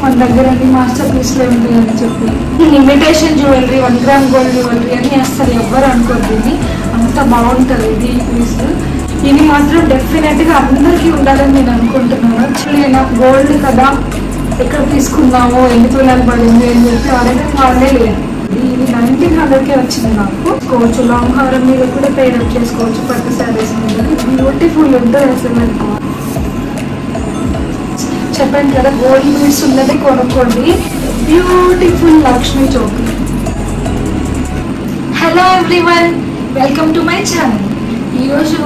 మన దగ్గర అన్ని మాస్టర్ పీస్లే ఉంటాయని చెప్పి imitation jewellery 1 gram gold jewellery అని అసలు ఎవ్వరు అనుకోద్ది. అంత బాగుంటుంది ఇది పీస్. ఇది మాత్రం డెఫినెట్గా అందరికీ ఉండాలని నేను అనుకుంటున్నాను. యాక్చువల్లీ నాకు గోల్డ్ కదా ఎక్కడ తీసుకున్నామో ఎన్ని తులాలు పడింది అని చెప్పి అడగడం వాళ్ళే లేదు. ఇది 1900కే వచ్చింది నాకు. చేసుకోవచ్చు, లాంగ్ హారం మీద కూడా పేరప్ చేసుకోవచ్చు, పట్టు శారీస్ మీద. బ్యూటిఫుల్ ఉంటుంది అసలు. చెప్పాను కదా గోల్డ్ పీస్ ఉన్నది కొనుక్కోండి. Beautiful Lakshmi Chowk. Hello everyone, welcome to my channel. ఈరోజు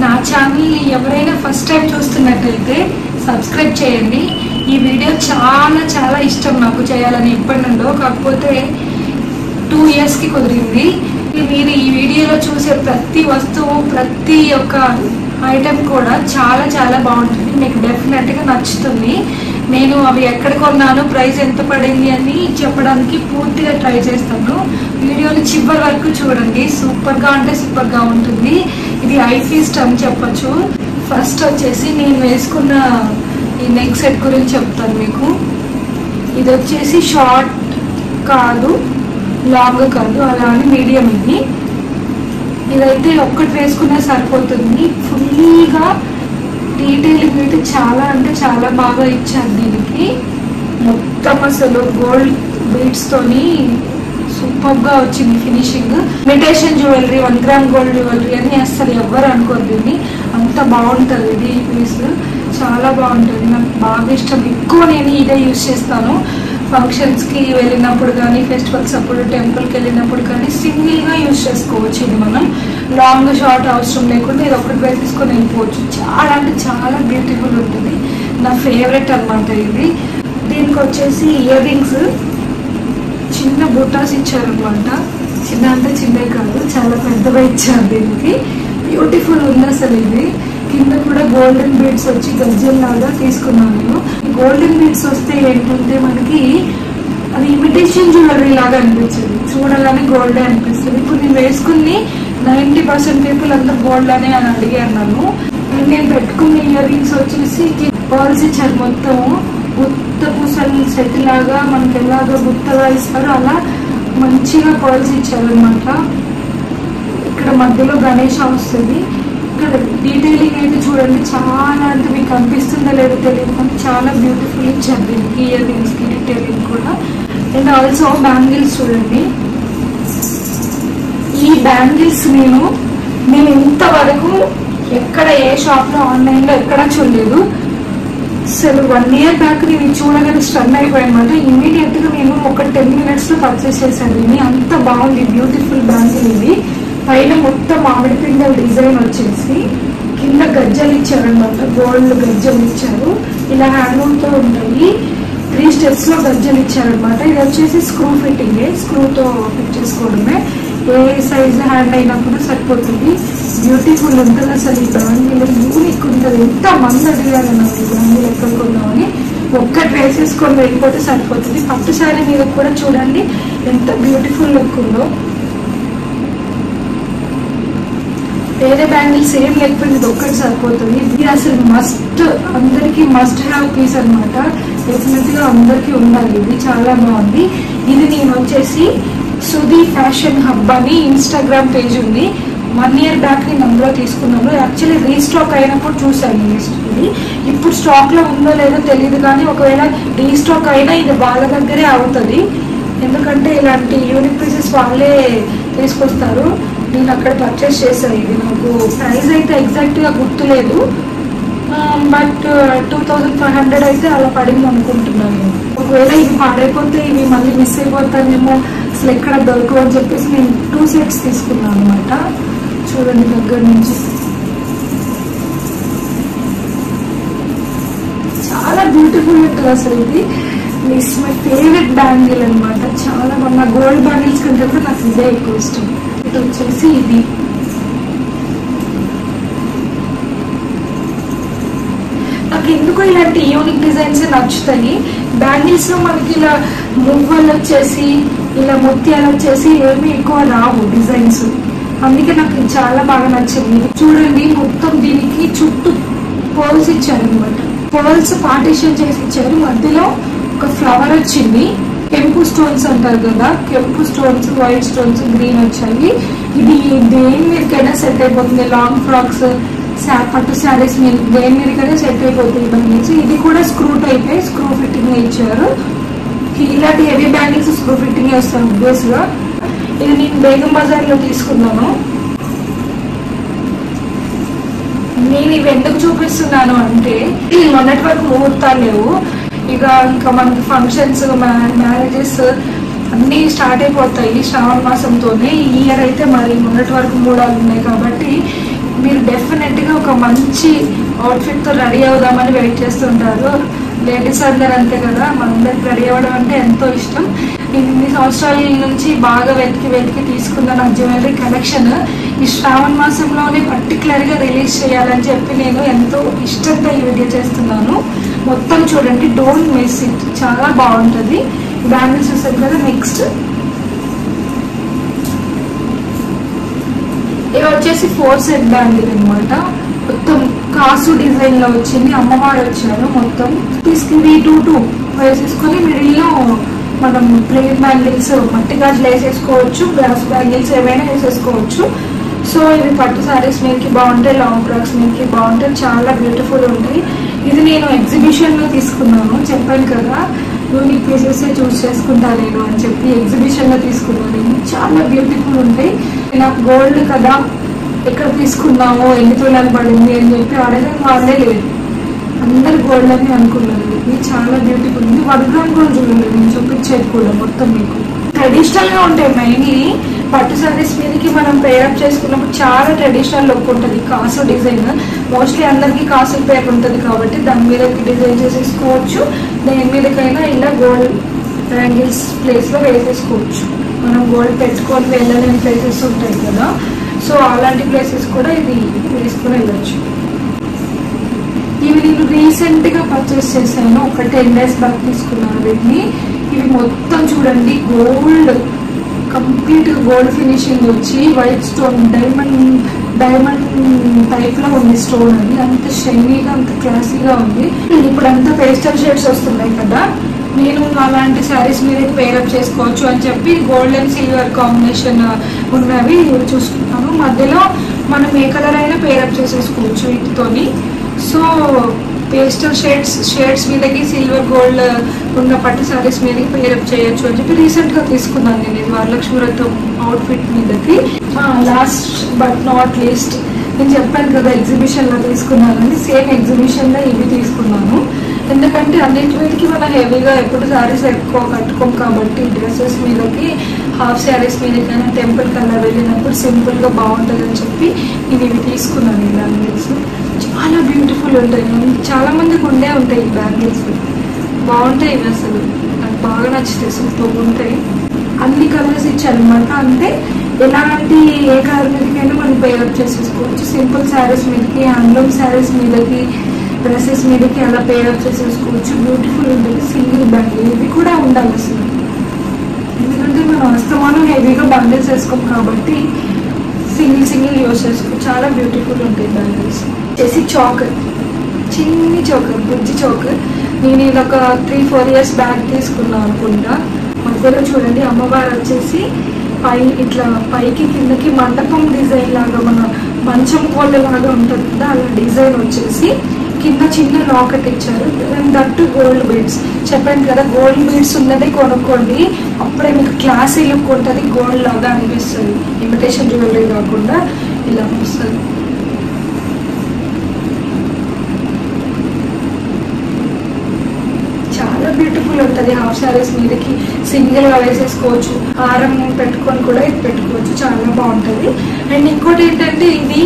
నా ఛానల్ని ఎవరైనా ఫస్ట్ టైం చూస్తున్నట్టయితే సబ్స్క్రైబ్ చేయండి. ఈ వీడియో చాలా చాలా ఇష్టం నాకు చేయాలని ఎప్పటి నుండో, కాకపోతే 2 ఇయర్స్కి కుదిరింది. మీరు ఈ వీడియోలో చూసే ప్రతి వస్తువు, ప్రతి ఒక్క ఐటెం కూడా చాలా చాలా బాగుంటుంది. మీకు డెఫినెట్గా నచ్చుతుంది. నేను అవి ఎక్కడ కొన్నాను, ప్రైస్ ఎంత పడింది అని చెప్పడానికి పూర్తిగా ట్రై చేస్తాను. వీడియోని చివరి వరకు చూడండి. సూపర్గా అంటే సూపర్గా ఉంటుంది. ఇది ఐ ఫీస్ట్ అని చెప్పచ్చు. ఫస్ట్ వచ్చేసి నేను వేసుకున్న ఈ నెక్ సెట్ గురించి చెప్తాను మీకు. ఇది వచ్చేసి షార్ట్ కాదు, లాంగ్ కాదు, అలా అని మీడియం. ఇదైతే ఒక్కటి వేసుకున్నా సరిపోతుంది. ఫుల్లీగా డీటెయిలింగ్ అయితే చాలా అంటే చాలా బాగా ఇచ్చారు దీనికి. మొత్తం అసలు గోల్డ్ బీడ్స్ తోని సూపర్ గా వచ్చింది finishing. Imitation jewellery 1 gram gold jewellery అని అసలు ఎవ్వరు అనుకోద్ది. అంత బాగుంటుంది ఇది పీస్. చాలా బాగుంటుంది, నాకు బాగా ఇష్టం. ఎక్కువ నేను ఇదే యూజ్ చేస్తాను. ఫంక్షన్స్కి వెళ్ళినప్పుడు కానీ, ఫెస్టివల్స్ అప్పుడు, టెంపుల్కి వెళ్ళినప్పుడు కానీ సింగిల్గా యూజ్ చేసుకోవచ్చు. ఇది మనం లాంగ్ షార్ట్ అవసరం లేకుండా ఇది ఒకటి వేసేసుకొని వెళ్ళిపోవచ్చు. చాలా అంటే చాలా బ్యూటిఫుల్ ఉంటుంది. నా ఫేవరెట్ అనమాట ఇది. దీనికి వచ్చేసి ఇయర్ రింగ్స్ చిన్న బుటాస్ ఇచ్చారనమాట. చిన్న అంటే చిన్నవి కాదు, చాలా పెద్దగా ఇచ్చారు దీనికి. బ్యూటిఫుల్ ఉంది అసలు ఇది. కింద కూడా గోల్డెన్ బీడ్స్ వచ్చి గజ్జల్ లాగా తీసుకున్నాను నేను. గోల్డెన్ బీడ్స్ వస్తే ఏంటంటే మనకి అది ఇమిటేషన్ జ్యువెలరీ లాగా అనిపించింది. చూడాలని గోల్డ్ అనిపిస్తుంది. ఇప్పుడు నేను వేసుకుని 90% పీపుల్ అందరూ గోల్డ్ అనే అని అడిగారు నన్ను. నేను పెట్టుకున్న ఇయర్ రింగ్స్ వచ్చేసి పర్ల్స్ ఇచ్చారు. మొత్తం గుత్త పూసలు సెట్ లాగా మనకి ఎలాగో గుత్తగా ఇస్తారు అలా మంచిగా పర్ల్స్ ఇచ్చారు అనమాట. ఇక్కడ మధ్యలో గణేష వస్తుంది. ఇక్కడ డీటెయిలింగ్ అయితే చూడండి, చాలా అంటే మీకు కనిపిస్తుందో లేదో తెలియదు కానీ చాలా బ్యూటిఫుల్ ఇచ్చారు దీనికి. ఇయర్ రింగ్స్కి డీటెయిలింగ్ కూడా. అండ్ ఆల్సో బ్యాంగిల్స్ చూడండి. ఈ బ్యాంగిల్స్ నేను ఇంతవరకు ఎక్కడ ఏ షాప్లో ఆన్లైన్లో ఎక్కడా చూడలేదు. అసలు 1 ఇయర్ బ్యాక్ నేను చూడగానే స్టన్ అయిపోయానమాట. ఇమీడియట్గా నేను ఒక 10 మినిట్స్లో పర్చేస్ చేశాను దీన్ని. అంత బాగుంది, బ్యూటిఫుల్ బ్యాంగిల్ ఇది. పైన మొత్తం మామిడి పిండల డిజైన్ వచ్చేసి కింద గజ్జలు ఇచ్చారనమాట. గోల్డ్ గజ్జలు ఇచ్చారు. ఇలా హ్యాండ్లూమ్తో ఉంటాయి. 3 స్టెప్స్లో గజ్జలు ఇచ్చారనమాట. ఇది వచ్చేసి స్క్రూ ఫిట్టింగే, స్క్రూతో ఫిట్ చేసుకోవడమే. ఏ సైజ్ హ్యాండ్ అయినా కూడా సరిపోతుంది. బ్యూటిఫుల్ ఉంటుంది అసలు. ఈ బ్యాంగిల్ యూనిక్ ఉంటుంది. ఎంత మంది అడిగారు నాకు ఈ బ్యాంగిల్ ఎక్కడ కొన్నామని. ఒక్కటి వేసేసుకొని వెళ్ళిపోతే సరిపోతుంది. పట్టు శారీ మీద కూడా చూడండి ఎంత బ్యూటిఫుల్ లుక్ ఉందో. వేరే బ్యాంగిల్స్ ఏం లేకపోతే ఇది ఒక్కటి సరిపోతుంది. ఇది అసలు మస్ట్, అందరికి మస్ట్ హ్యావ్ పీస్ అనమాట. డెఫినెట్ గా అందరికి ఉండాలి. ఇది చాలా బాగుంది. ఇది నేను వచ్చేసి సుధీ ఫ్యాషన్ హబ్ అని ఇన్స్టాగ్రామ్ పేజ్ ఉంది. 1 ఇయర్ బ్యాక్ నేను అందులో తీసుకున్నాను. యాక్చువల్లీ రీస్టాక్ అయినప్పుడు చూసాను ఇది. ఇప్పుడు స్టాక్ లో ఉందో లేదో తెలియదు కానీ ఒకవేళ రీస్టాక్ అయినా ఇది వాళ్ళ దగ్గరే అవుతుంది. ఎందుకంటే ఇలాంటి యూనిక్ పీసెస్ వాళ్ళే తీసుకొస్తారు. నేను అక్కడ పర్చేస్ చేశాను. ఇది నాకు ప్రైస్ అయితే ఎగ్జాక్ట్గా గుర్తులేదు, బట్ 2500 అయితే అలా పడింది అనుకుంటున్నాను. ఒకవేళ ఇది పాడైపోతే ఇవి మళ్ళీ మిస్ అయిపోతానేమో, అసలు ఎక్కడ దొరకవు అని చెప్పేసి నేను 2 సెట్స్ తీసుకున్నాను అనమాట. చూడండి దగ్గర నుంచి చాలా బ్యూటిఫుల్ ఉంటుంది అసలు. ఇది ఇట్స్ మై ఫేవరెట్ బ్యాంగిల్ అనమాట. చాలా బాగా గోల్డ్ బ్యాంగిల్స్ కంటే కూడా నాకు ఇదే ఎక్కువ ఇష్టం. ఇది వచ్చేసి ఇది నాకు ఎందుకో ఇలాంటి యూనిక్ డిజైన్స్ నచ్చుతాయి. బ్యాంగిల్స్ లో మనకి ఇలా మువ్వలు వచ్చేసి, ఇలా ముత్యాలు వచ్చేసి ఏమి ఎక్కువ రావు డిజైన్స్. అందుకే నాకు ఇది చాలా బాగా నచ్చింది. చూడండి మొత్తం దీనికి చుట్టూ పోల్స్ ఇచ్చారు అనమాట. పోల్స్ పార్టీషన్ చేసి ఇచ్చారు. మధ్యలో ఒక ఫ్లవర్ వచ్చింది. కెంపు స్టోన్స్ అంటారు కదా, కెంపు స్టోన్స్, వైట్ స్టోన్స్, గ్రీన్ వచ్చాయి. ఇది దేని మీదకైనా సెట్ అయిపోతుంది. లాంగ్ ఫ్రాక్స్, పట్టు శారీస్ మీద దేని మీదకైనా సెట్ అయిపోతుంది బ్యాంగిల్స్. ఇది కూడా స్క్రూ టైప్, స్క్రూ ఫిట్టింగ్ ఇచ్చారు. ఇలాంటి హెవీ బ్యాంగిల్స్ స్క్రూ ఫిట్టింగ్ వస్తాను ఆబ్వియస్ గా. ఇది నేను బేగం బజార్ లో తీసుకున్నాను. నేను ఇవి ఎందుకు చూపిస్తున్నాను అంటే మొన్నటి వరకు ముహూర్తాలు లేవు. ఇంకా మనకి ఫంక్షన్స్, మ్యారేజెస్ అన్నీ స్టార్ట్ అయిపోతాయి శ్రావణ మాసంతోనే. ఈ ఇయర్ అయితే మరి మొన్నటి వరకు మూడాలు ఉన్నాయి కాబట్టి మీరు డెఫినెట్గా ఒక మంచి అవుట్ఫిట్తో రెడీ అవుదామని వెయిట్ చేస్తుంటారు. లేడీస్ అందరూ అంతే కదా, మనందరికి రెడీ అవ్వడం అంటే ఎంతో ఇష్టం. ఇన్ని సంవత్సరాల నుంచి బాగా వెతికి తీసుకున్న నా జ్యువెలరీ కలెక్షన్ ఈ శ్రావణ మాసంలోనే పర్టికులర్గా రిలీజ్ చేయాలని చెప్పి నేను ఎంతో ఇష్టంగా ఈ వీడియో చేస్తున్నాను. మొత్తం చూడండి, డోంట్ మిస్ ఇట్, చాలా బాగుంటుంది. బ్యాంగిల్స్ చూసారు కదా. నెక్స్ట్ ఇవి వచ్చేసి 4 సెట్ బ్యాంగిల్ అనమాట. మొత్తం కాసు డిజైన్ లో వచ్చింది, అమ్మవారు వచ్చారు. మొత్తం తీసుకుని 2 వేసేసుకొని మిడిల్లో మనం ప్లేన్ బ్యాంగిల్స్, మట్టి గాజులు వేసేసుకోవచ్చు, గ్లాస్ బ్యాంగిల్స్ ఏమైనా వేసేసుకోవచ్చు. సో ఇవి పట్టు సారీస్ మీదకి బాగుంటాయి, లాంగ్ ఫ్రాక్స్ మీదకి బాగుంటాయి, చాలా బ్యూటిఫుల్ ఉంటాయి. ఇది నేను ఎగ్జిబిషన్ లో తీసుకున్నాను, చెప్పాను కదా యూనిక్ పీసెస్ చూస్ చేసుకుంటా నేను అని చెప్పి ఎగ్జిబిషన్ లో తీసుకున్నాను. చాలా బ్యూటిఫుల్ ఉంటాయి. నాకు గోల్డ్ కదా, ఎక్కడ తీసుకున్నామో, ఎన్ని తులాలు పడింది అని చెప్పి అడగని వాళ్ళే లేదు, అందరు గోల్డ్ అని అనుకున్నారు. ఇది చాలా బ్యూటిఫుల్ ఉంది. 1 గ్రామ్ కూడా చూడండి, నేను చూపించేది కూడా మొత్తం మీకు ట్రెడిషనల్ గా ఉంటాయి. మెయిన్లీ పట్టు సారీస్ మీదకి మనం పేరప్ చేసుకున్నప్పుడు చాలా ట్రెడిషనల్ లుక్ ఉంటుంది. కాసు డిజైన్ మోస్ట్లీ అందరికి కాసు పేరు ఉంటుంది కాబట్టి దాని మీదకి డిజైన్ చేసేసుకోవచ్చు. దేని మీదకైనా ఇలా గోల్డ్ బ్యాంగిల్స్ ప్లేస్ లో వేసేసుకోవచ్చు. మనం గోల్డ్ పెట్టుకొని వెళ్ళలేని ప్లేసెస్ ఉంటాయి కదా, సో అలాంటి ప్లేసెస్ కూడా ఇది వేసుకొని వెళ్ళచ్చు. ఇవి నేను రీసెంట్ గా పర్చేస్ చేశాను, ఒక 10 days బ్యాక్ తీసుకున్నాను వీటిని. ఇవి మొత్తం చూడండి, గోల్డ్ కంప్లీట్ గోల్డ్ ఫినిషింగ్ వచ్చి వైట్ స్టోన్, డైమండ్ టైప్ లో ఉంది స్టోన్. అది అంత షైనీగా, అంత క్లాసీగా ఉంది. ఇప్పుడు అంతా పేస్టల్ షేడ్స్ వస్తున్నాయి కదా, నేను అలాంటి శారీస్ మీద పేరప్ చేసుకోవచ్చు అని చెప్పి గోల్డ్ అండ్ సిల్వర్ కాంబినేషన్ ఉన్నవి చూసుకుంటాను. మధ్యలో మనం ఏ కలర్ అయినా పేరప్ చేసేసుకోవచ్చు వీటితోని. సో పేస్టల్ షేడ్స్ మీదకి సిల్వర్ గోల్డ్ ఉన్న పట్టు శారీస్ మీదకి పేరప్ చేయొచ్చు అని చెప్పి రీసెంట్ గా తీసుకున్నాను నేను ఇది వరలక్ష్మి వ్రతం అవుట్ఫిట్ మీదకి. లాస్ట్ బట్ నాట్ లీస్ట్, నేను చెప్పాను కదా ఎగ్జిబిషన్ లో తీసుకున్నానని, సేమ్ ఎగ్జిబిషన్ లో ఇవి తీసుకున్నాను. ఎందుకంటే అన్నింటి మీదకి మనం హెవీగా ఎప్పుడు శారీస్ ఎక్కువ కట్టుకోం కాబట్టి డ్రెస్సెస్ మీదకి, హాఫ్ శారీస్ మీదకైనా టెంపుల్ కల్లా వెళ్ళినప్పుడు సింపుల్ గా బాగుంటుంది అని చెప్పి నేను ఇవి తీసుకున్నాను. ఈ బ్యాంగిల్స్ చాలా బ్యూటిఫుల్ ఉంటాయి, చాలా మందికి ఉండే ఉంటాయి ఈ బ్యాంగిల్స్, బాగుంటాయి ఇవి. అసలు నాకు బాగా నచ్చుతాయి, సూపర్ ఉంటాయి. అన్ని కలర్స్ ఇచ్చారనమాట, అంటే ఎలాంటి ఏ కలర్ మీదకైనా మనం పేరప్ చేసేసుకోవచ్చు. సింపుల్ శారీస్ మీదకి, హ్యాండ్లూమ్ శారీస్ మీదకి, డ్రెస్సెస్ మీదకి అలా పేరప్ చేసేసుకోవచ్చు. బ్యూటిఫుల్ ఉంటుంది. సింగిల్ బ్యాంగిల్ ఇది కూడా ఉండాలి అసలు, ఎందుకంటే మనం అస్తమానం హెవీగా బండిల్స్ వేసుకోం కాబట్టి సింగిల్ యూజ్ చేసుకో. చాలా బ్యూటిఫుల్ ఉంటాయి బ్యాంగిల్స్. చేసి చోకర్, చిన్ని చోకర్, బుజ్జి చోకర్. నేను ఇది ఒక 3-4 years బ్యాక్ తీసుకున్నాను అనుకుంటా. మధ్యలో చూడండి అమ్మవారు వచ్చేసి ఇట్లా పైకి కిందకి మండపం డిజైన్ లాగా, మన మంచం కోళ్ళ లాగా ఉంటుంది కదా, అలా డిజైన్ వచ్చేసి కింద చిన్న లాకెట్ ఇచ్చారు. That gold beads. చెప్పాను కదా గోల్డ్ బీడ్స్ ఉన్నది కొనుక్కోండి, అప్పుడే మీకు క్లాసీ లుక్ ఉంటుంది, గోల్డ్ లాగా అనిపిస్తుంది. ఇమిటేషన్ జ్యువెలరీ కాకుండా ఇలా వస్తుంది. చాలా బ్యూటిఫుల్ ఉంటుంది. హాఫ్ శారీస్ మీదకి సింగిల్ గా వేసేసుకోవచ్చు, హారం పెట్టుకొని కూడా ఇది పెట్టుకోవచ్చు, చాలా బాగుంటుంది. అండ్ ఇంకోటి ఏంటంటే ఇది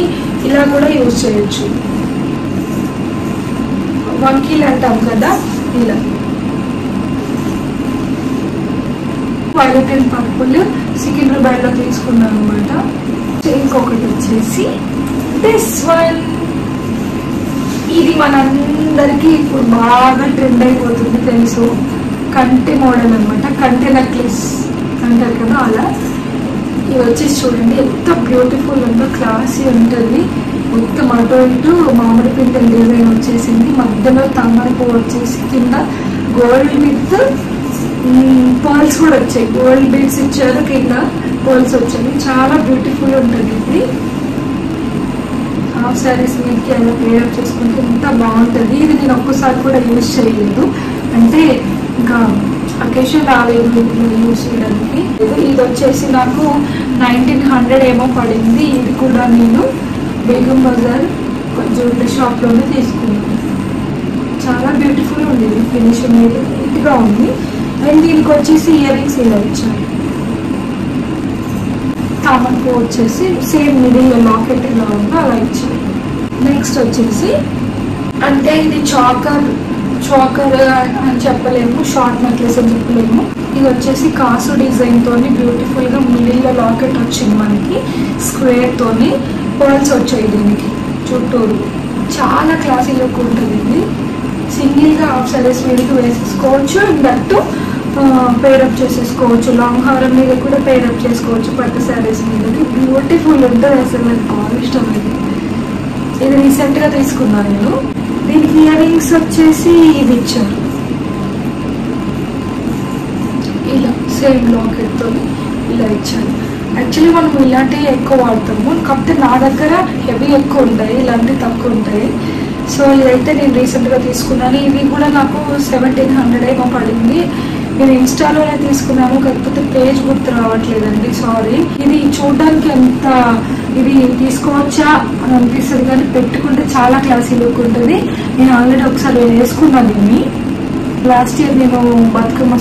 ఇలా కూడా యూజ్ చేయొచ్చు. వంకీలు అంటాం కదా, ఇలా వైలెట్ అండ్ పర్పుల్ సికింద్రాబాద్ లో తీసుకున్నాను అనమాట. ఇంకొకటి వచ్చేసి దిస్ వన్. ఇది మనందరికీ ఇప్పుడు బాగా ట్రెండ్ అయిపోతుంది తెలుసు, కంటె మోడల్ అనమాట. కంటె నెక్లెస్ అంటారు కదా అలా. ఇది వచ్చేసి చూడండి ఎంత బ్యూటిఫుల్ ఉందో, క్లాసీ ఉంటుంది. మొత్తం అటు ఇటు మామిడి పిందెల డిజైన్ వచ్చేసింది, మధ్యలో తామర పువ్వు వచ్చేసి కింద గోల్డ్ విత్ పర్ల్స్ కూడా వచ్చాయి. గోల్డ్ బీడ్స్ ఇచ్చారు, కింద పర్ల్స్ వచ్చాయి. చాలా బ్యూటిఫుల్ ఉంటుంది ఇది. హాఫ్ శారీస్ మీదకి అలా పేరప్ చేసుకుంటే ఎంత బాగుంటుంది. ఇది నేను ఒక్కసారి కూడా యూజ్ చేయలేదు, అంటే ఇంకా అకేషన్ రాలేదు ఇంట్లో యూజ్ చేయడానికి. ఇది వచ్చేసి నాకు 1900 ఏమో పడింది. ఇది కూడా నేను బేగం బజార్ జ్యువెలరీ షాప్లోనే తీసుకున్నాను. చాలా బ్యూటిఫుల్ ఉంది, ఫినిషింగ్ నీట్గా ఉంది. అండ్ దీనికి వచ్చేసి ఇయర్ రింగ్స్ ఇలా ఇచ్చాను. తామకు వచ్చేసి సేమ్ మిడిల్లో లాకెట్ ఎలా ఉందో అలా ఇచ్చాను. నెక్స్ట్ వచ్చేసి అంటే ఇది చాకర్ అని చెప్పలేము, షార్ట్ నెక్లెస్ అని చెప్పలేము. ఇది వచ్చేసి కాసు డిజైన్ తోని బ్యూటిఫుల్ గా మిడిల్లో లాకెట్ వచ్చింది మనకి, స్క్వేర్ తోని పర్ల్స్ వచ్చాయి దీనికి చుట్టూరు. చాలా క్లాసీ లుక్ ఉంటుంది. ఇది సింగిల్ గా హాఫ్ సారీస్ మీదకి వేసేసుకోవచ్చు, దట్టు పేరప్ చేసేసుకోవచ్చు. లాంగ్ హారం మీద కూడా పేరప్ చేసుకోవచ్చు. పట్టు శారీస్ మీదకి బ్యూటిఫుల్ ఉంటుంది. అసలు నాకు బాగా ఇష్టం. ఇది రీసెంట్ గా తీసుకున్నాను నేను. దీనికి ఇయర్ రింగ్స్ వచ్చేసి ఇది ఇచ్చారు, ఇలా సేమ్ లాకెట్ తో ఇలా ఇచ్చారు. యాక్చువల్లీ మనం ఇలాంటివి ఎక్కువ వాడతాము, కాకపోతే నా దగ్గర హెవీ ఎక్కువ ఉంటాయి, ఇలాంటివి తక్కువ ఉంటాయి. సో ఇదైతే నేను రీసెంట్గా తీసుకున్నాను. ఇది కూడా నాకు 1700 ఏమో పడింది. నేను ఇన్స్టాలోనే తీసుకున్నాను, కాకపోతే పేజ్ గుర్తు రావట్లేదండి, సారీ. ఇది చూడడానికి ఎంత ఇది తీసుకోవచ్చా అని అనిపిస్తుంది, కానీ పెట్టుకుంటే చాలా క్లాసీ లుక్ ఉంటుంది. నేను ఆల్రెడీ ఒకసారి వేసుకున్నాను దీన్ని. లాస్ట్ ఇయర్ నేను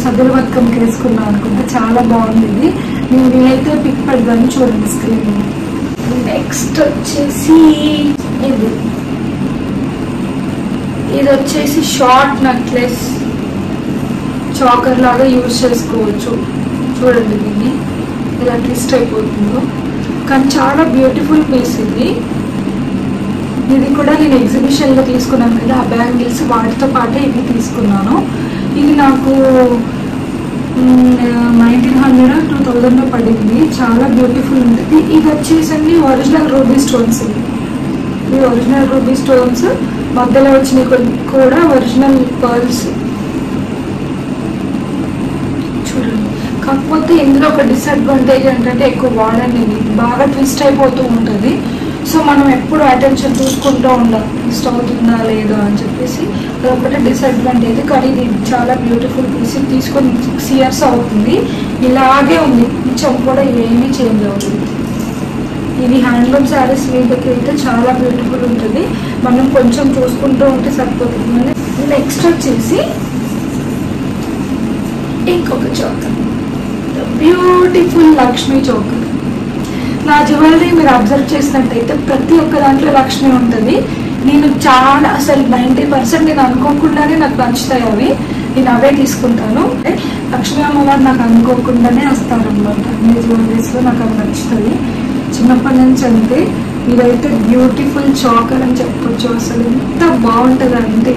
సద్దుల బతుకమ్మకి వేసుకున్నాను అనుకుంటా. చాలా బాగుంది. నేను వీలైతే పిక్ పెడదాను, చూడండి స్క్రీన్. నెక్స్ట్ వచ్చేసి ఇది వచ్చేసి షార్ట్ నెక్లెస్, చాకర్ లాగా యూజ్ చేసుకోవచ్చు. చూడండి దీన్ని ఇలా ట్విస్ట్ అయిపోతుందో, కానీ చాలా బ్యూటిఫుల్ పీస్ ఇది. ఇది కూడా నేను ఎగ్జిబిషన్లో తీసుకున్నాను కదా, ఆ బ్యాంగిల్స్ వాటితో పాటే ఇవి తీసుకున్నాను. ఇది నాకు 1900 2000 పడింది. చాలా బ్యూటిఫుల్ ఉంటుంది. ఇది వచ్చేసండి ఒరిజినల్ రూబీ స్టోన్స్. ఇవి ఒరిజినల్ రూబీ స్టోన్స్, మధ్యలో వచ్చినవి కూడా ఒరిజినల్ పర్ల్స్. చూడండి, కాకపోతే ఇందులో ఒక డిసడ్వాంటేజ్ ఏంటంటే ఎక్కువ వాడండి, బాగా ట్విస్ట్ అయిపోతూ ఉంటుంది. సో మనం ఎప్పుడు అటెన్షన్ చూసుకుంటూ ఉండాలి, ట్విస్ట్ అవుతుందా లేదా అని చెప్పేసి. అదొకటి డిసడ్వాంటేజ్. కానీ ఇది చాలా బ్యూటిఫుల్ పీస్. తీసుకొని 6 years అవుతుంది, ఇలాగే ఉంది, కొంచెం కూడా ఏమీ చేంజ్ అవుతుంది. ఇది హ్యాండ్లూమ్ శారీస్ మీదకి అయితే చాలా బ్యూటిఫుల్ ఉంటుంది. మనం కొంచెం చూసుకుంటూ ఉంటే సరిపోతుంది. నెక్స్ట్ వచ్చేసి ఇంకొక చోకర్, బ్యూటిఫుల్ లక్ష్మీ చోకర్. నా జ్యువెలరీ మీరు అబ్జర్వ్ చేసినట్టయితే ప్రతి ఒక్క దాంట్లో లక్ష్మి ఉంటుంది. నేను చాలా అసలు 90% నేను అనుకోకుండానే నాకు నచ్చుతాయి అవి. నేను అవే తీసుకుంటాను. లక్ష్మీ అమ్మవారు నాకు అనుకోకుండానే వస్తారనమాట. అన్ని జ్యువెలరీస్లో నాకు అవి నచ్చుతుంది చిన్నప్పటి నుంచి. అంతే. ఇదైతే బ్యూటిఫుల్ చాకర్ అని చెప్పొచ్చు. అసలు ఎంత బాగుంటుంది అంటే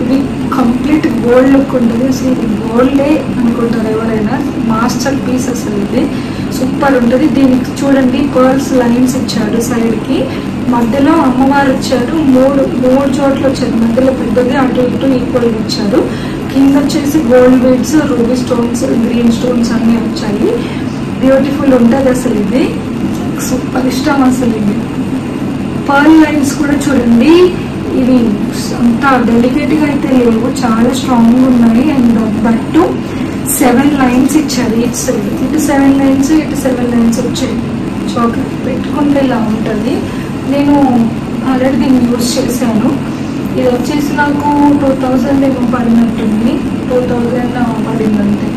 ఇది కంప్లీట్ గోల్డ్ లుక్ ఉంటుంది. అసలు ఇది గోల్డే అనుకుంటారు ఎవరైనా. మాస్టర్ పీస్ అసలు ఇది సూపర్ ఉంటుంది. దీనికి చూడండి పర్ల్స్ లైన్స్ ఇచ్చారు సైడ్కి, మధ్యలో అమ్మవారు వచ్చారు. మూడు చోట్ల వచ్చారు. మధ్యలో పెద్దది, అటు ఇటు ఈక్వల్ ఇచ్చారు. కింద వచ్చేసి gold beads, ruby stones, green stones అన్నీ వచ్చాయి. బ్యూటిఫుల్ ఉంటుంది అసలు. ఇది సూపర్ ఇష్టం అసలు. ఇది పర్ల్ లైన్స్ కూడా చూడండి, ఇవి అంత డెలికేట్గా అయితే లేవు, చాలా స్ట్రాంగ్గా ఉన్నాయి. అండ్ బట్టు 7 lines ఇచ్చారు ఈచ్ సైడ్. ఇటు 7 lines, ఇటు 7 lines వచ్చాయి. చాకర్ పెట్టుకుంటే ఇలా ఉంటుంది. నేను ఆల్రెడీ దీన్ని యూజ్ చేశాను. ఇది వచ్చేసి నాకు 2000 ఏమో పడినట్టుంది, 2000 పడిందంటే.